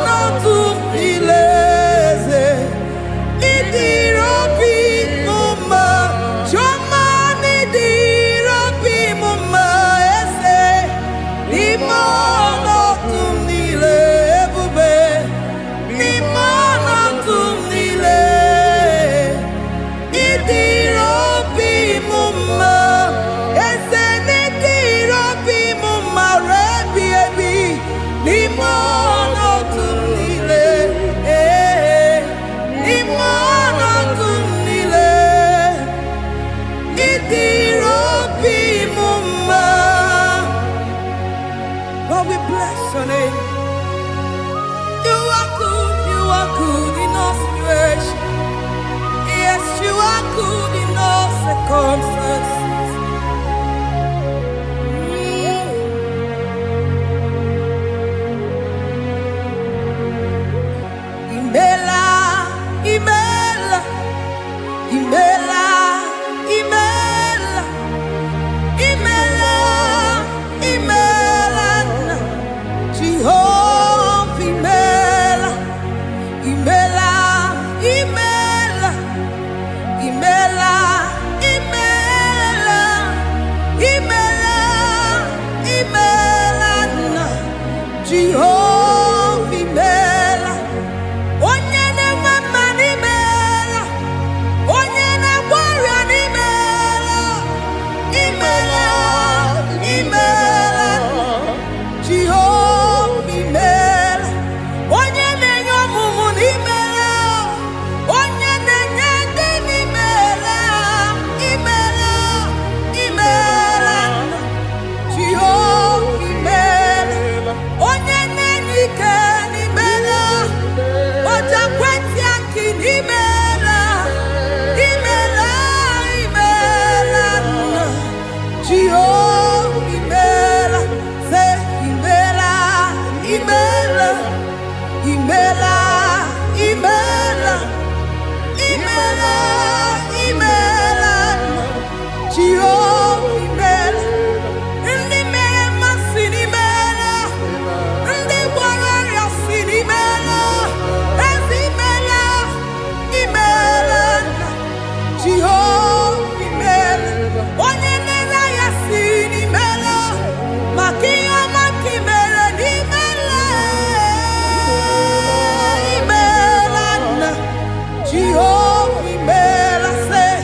Jehovah, Imela, say,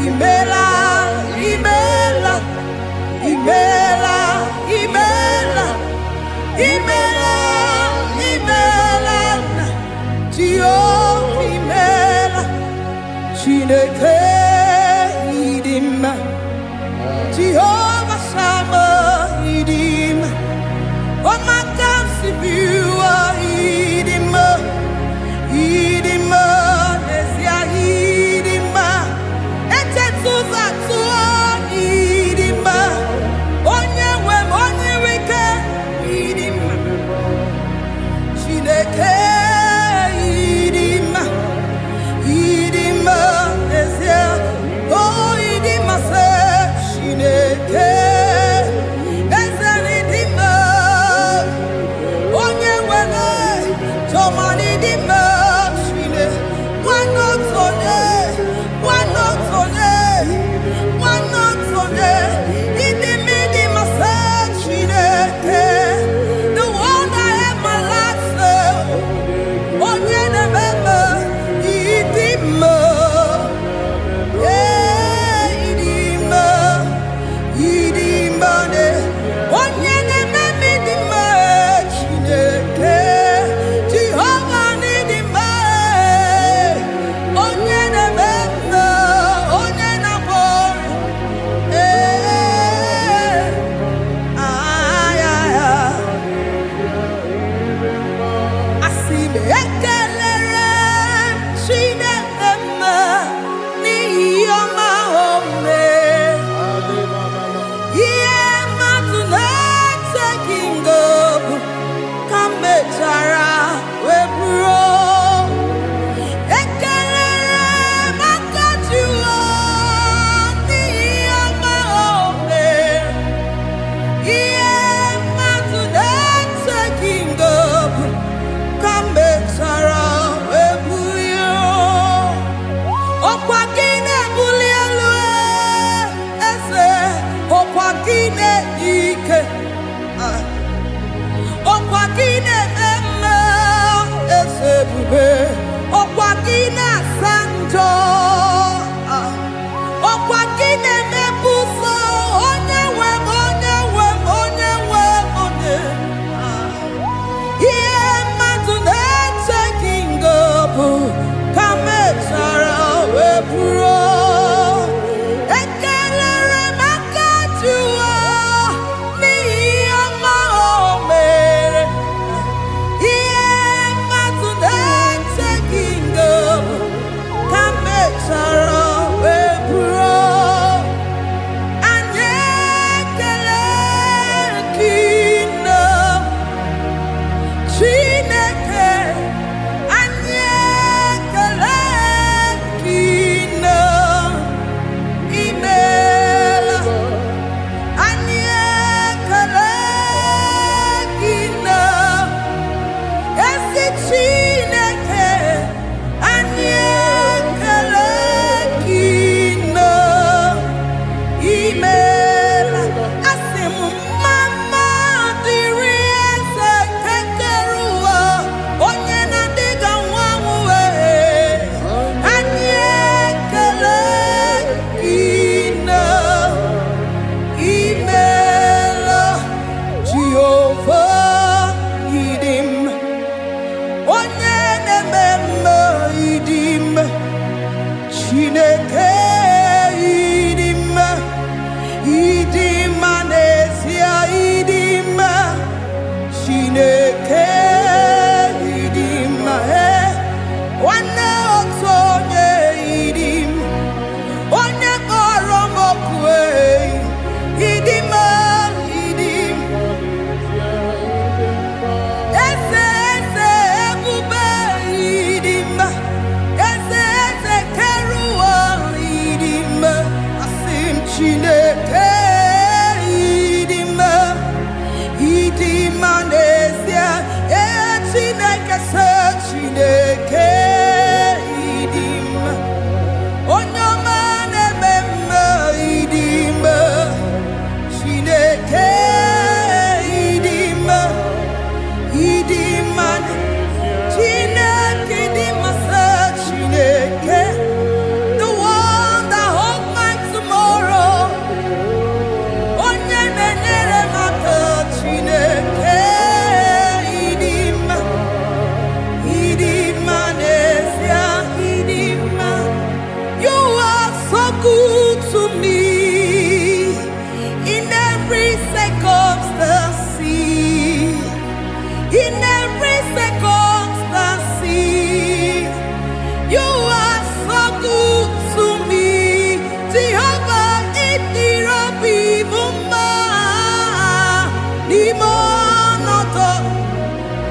Imela, Imela, Imela, Imela, Imela, Imela, Jehovah, Imela, Chineke, Idima, Jehovah, Shammah, Idima, oh my God, Sibiwa, Idima, Idima, Nesia, Idima, Etetuza, Idima, Onye wem, Onye wike, Idima, Chineke, Idima, Idima, Nesia, oh Idima, se, Chineke, Eze Idima, Onye wele, Toman Idima, Chine, one not only, Idima, Idima, se, Chineke, the one I have my life, Onye Nebema, Idima, Idima, Idima, Onye Nebema, Idima, Chineke, Jehovah, Idima, Onye Nebema, Onye Nabor, Asime ekelere Chineke mma n'ihi ọma o mere. Ihe mmadụ na-eteghị ngọpụ ka m mechara wee bụrụ. Ekelere m aka Jehova n'ihi ọma o mere. Ihe mmadụ na-eteghị ngọpụ ka m mechara wee bulie. Ọkwa gị na-ebuli elu eze, ọkwa gị na-enye ike, ọkwa gị na-eme mma eze ebube, ọkwa gị na-asa njọ, ọkwa gị na-emepe ụzọ, onye nwe m, onye nwe m, onye nwe m, onye. Ihe mmadụ na-eteghị ngọpụ ka m mechara wee bụrụ. Ekelere m aka Jehova n'ihi ọma o mere. Ihe mmadụ na-eteghị ngọpụ ka m mechara wee bụrụ. Anyị ekele gị nna Chineke, anyị ekele gị nna Imela, anyị ekele gị nna ezi Chineke, anyị ekele gị nna Imela. Asị m mama dịrị eze kekere ụwa, onye na-adịga nwa nwe. Anyị ekele gị nna Imela, Jehova ịdị mma, onye na-eme mma ịdị mma, Chineke ịdị mma, ịdị mma n'ezie, ịdị mma, Chineke ịdị mma, nwanne otu onye ịdị mma, onye kpọrọ m oku, ịdị mma, ịdị mma, eze eze ebube ịdị mma, eze eze kere ụwa Jehovah itirobi mumma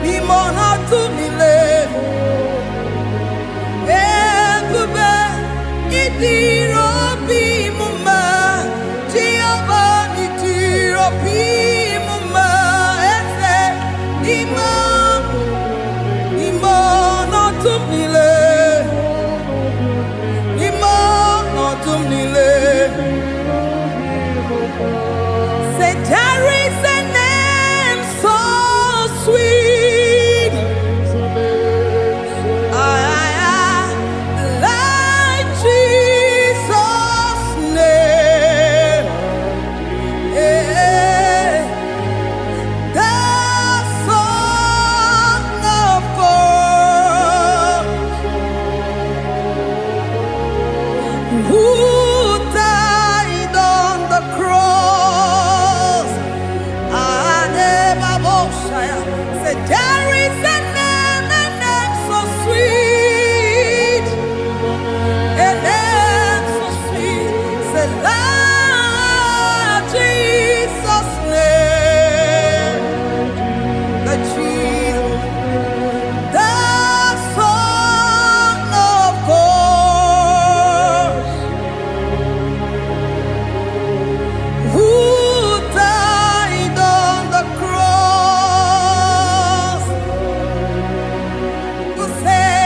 limonoto mile ebube itirobi mumma Jehovah itirobi mumma ese limonoto mile Say there is a name so sweet, like Jesus' name, the Son of God, who died on the cross. Say there is a name so sweet, a name so sweet. Say Lord Jesus' name, the Jesus, the Son of God, who died on the cross. Who say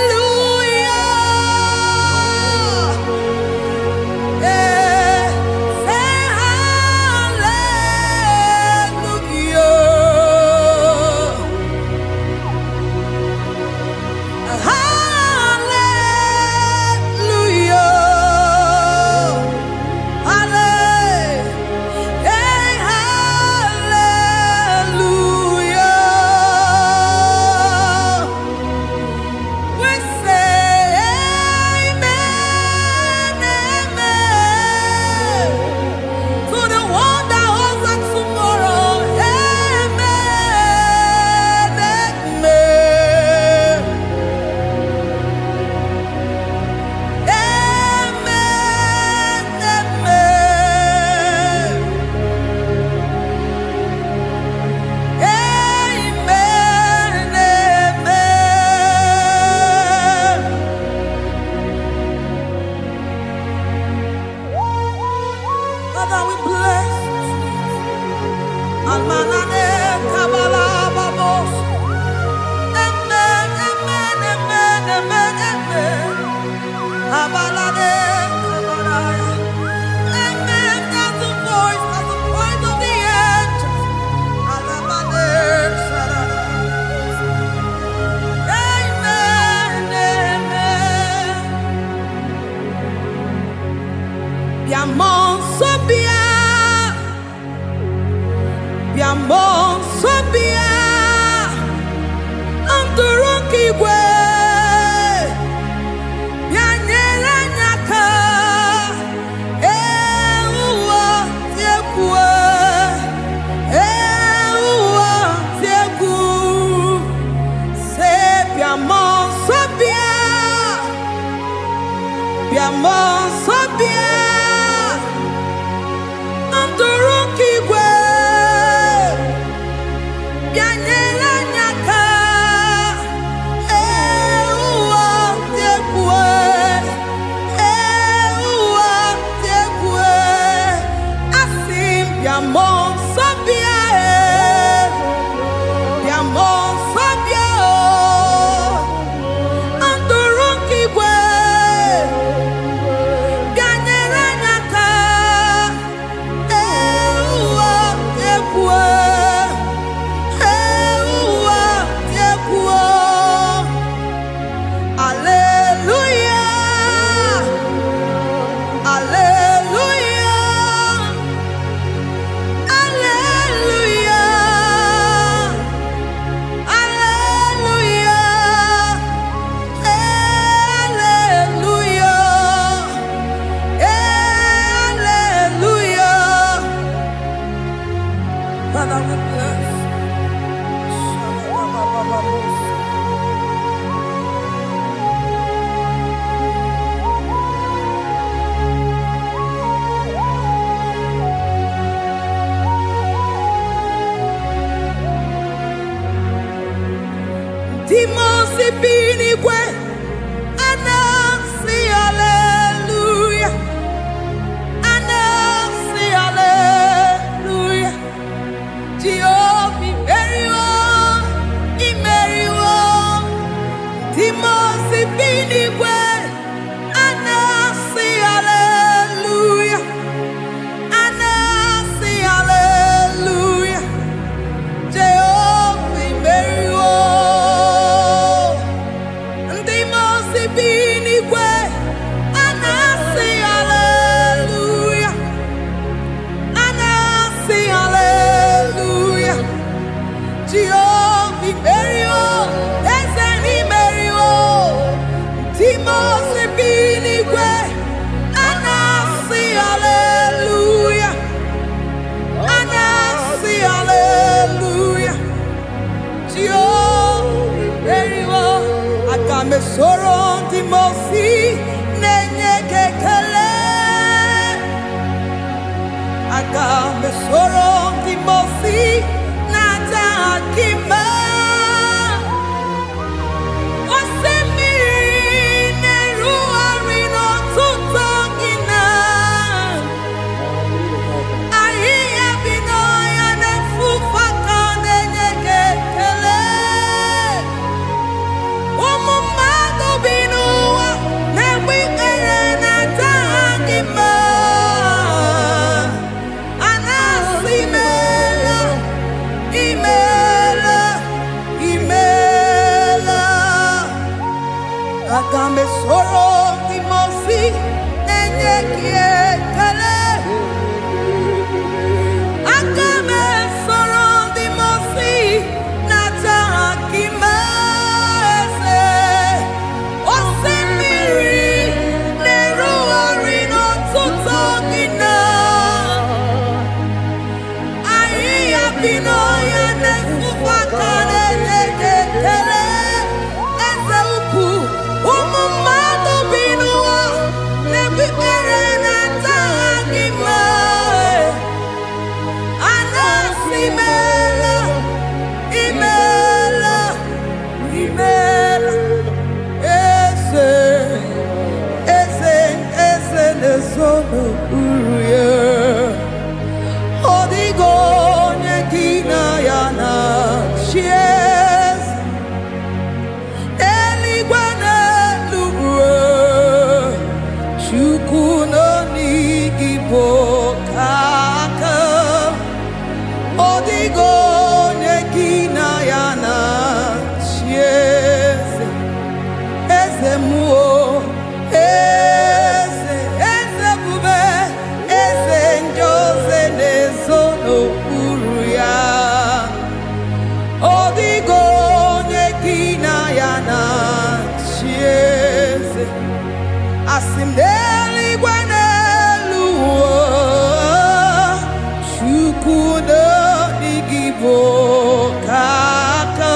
hallelujah, say Father, we bless you. Almanane kabala babos. Amen, amen, amen, amen, amen. Abalade kabalaya. Amen. That's the voice of the angels. Alabade sarada. Amen, amen. Biamon sobia. Biamon sobia. Anturuki gwe. Bianyela nyaka. Ewa tiekwe. Ewa tieku. Se biamon sobia. Biamon sobia. Anturuki gwe. Bianyela nyaka. Ewa tiekwe. Ewa tiekwe. Asim biamon sobia. Biamon sobia. Anturuki gwe. Ndimozi binigwe anasi hallelujah. Anasi hallelujah. Jehovah Meriwo. Ndimozi binigwe anasi hallelujah. Anasi hallelujah. Jehovah Meriwo. Ezeni Meriwo. Ndimozi binigwe anasi hallelujah. Anasi hallelujah. Jehovah Meriwo. Agame soro Ndimozi nenye kekele. Agame soro Ndimozi nata akima. Osemiri neruari no tutongina. Ahiya binoya nefufaka nenye kekele. Umumado binuwa newikere nata akima. Anasi mela, imela, imela. Agame soro Ndimozi nenye kekele. Agame soro Ndimozi nata akima eze. Osemiri neruari no tutongina. Ahiya binoya nefufaka nenye kekele. Eze ukwu umumado binuwa nebikere nata akima. Anasi mela, imela, imela. Eze, eze, eze nezono uruye. Odigo nyekina yana chies. Eligwe n'eluigwe. Chukwu nọ n'IGBO kaka. Odigo nyekina yana chies. Eze muo, eze bube, eze njoze nezono uru ya. Odigo nyekina yana chieze. Asim n'eluigwe n'eluigwe. Chukwu nọ n'IGBO kaka.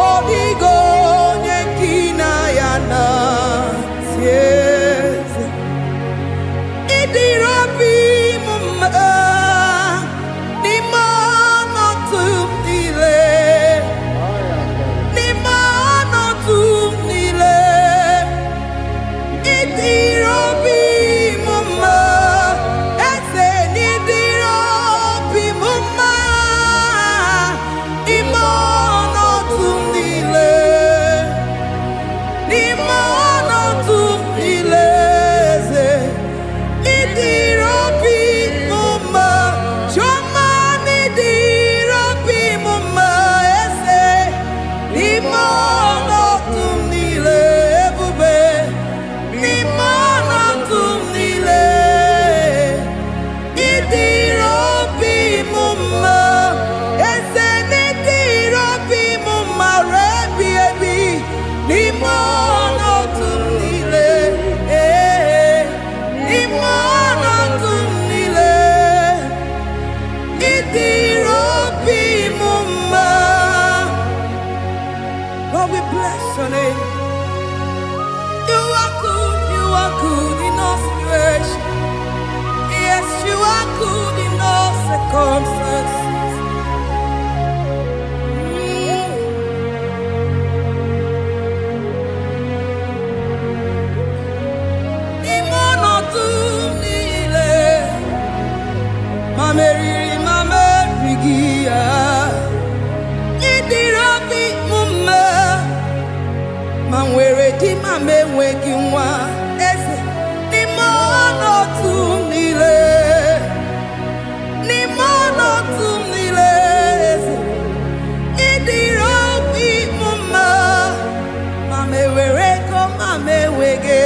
Odigo nyekina yana chieze. Idirabi mumma nimano tumile. Nimano tumile. Idirabi mumma eze nidirabi mumma. Imano tumile. Nimano tumile eze. Idirabi mumma. Choma nidirabi mumma eze. Nimano tumile ebube. Nimano tumile. Idirabi mumma eze nidirabi mumma rebi ebi. Nimano tumile. Nimano tumile. Idirabi mumma. Lord, we bless your name. You are good in all situations. Yes, you are good in all circumstances. Nimano tumile. Mameriri mamerigia. Idirabi mumma. ma nwere di ma m enweghị nwa eze n'ime ọnọdụ m niile eze ịdịrị obi m mma ma m ewere ego ma m enweghị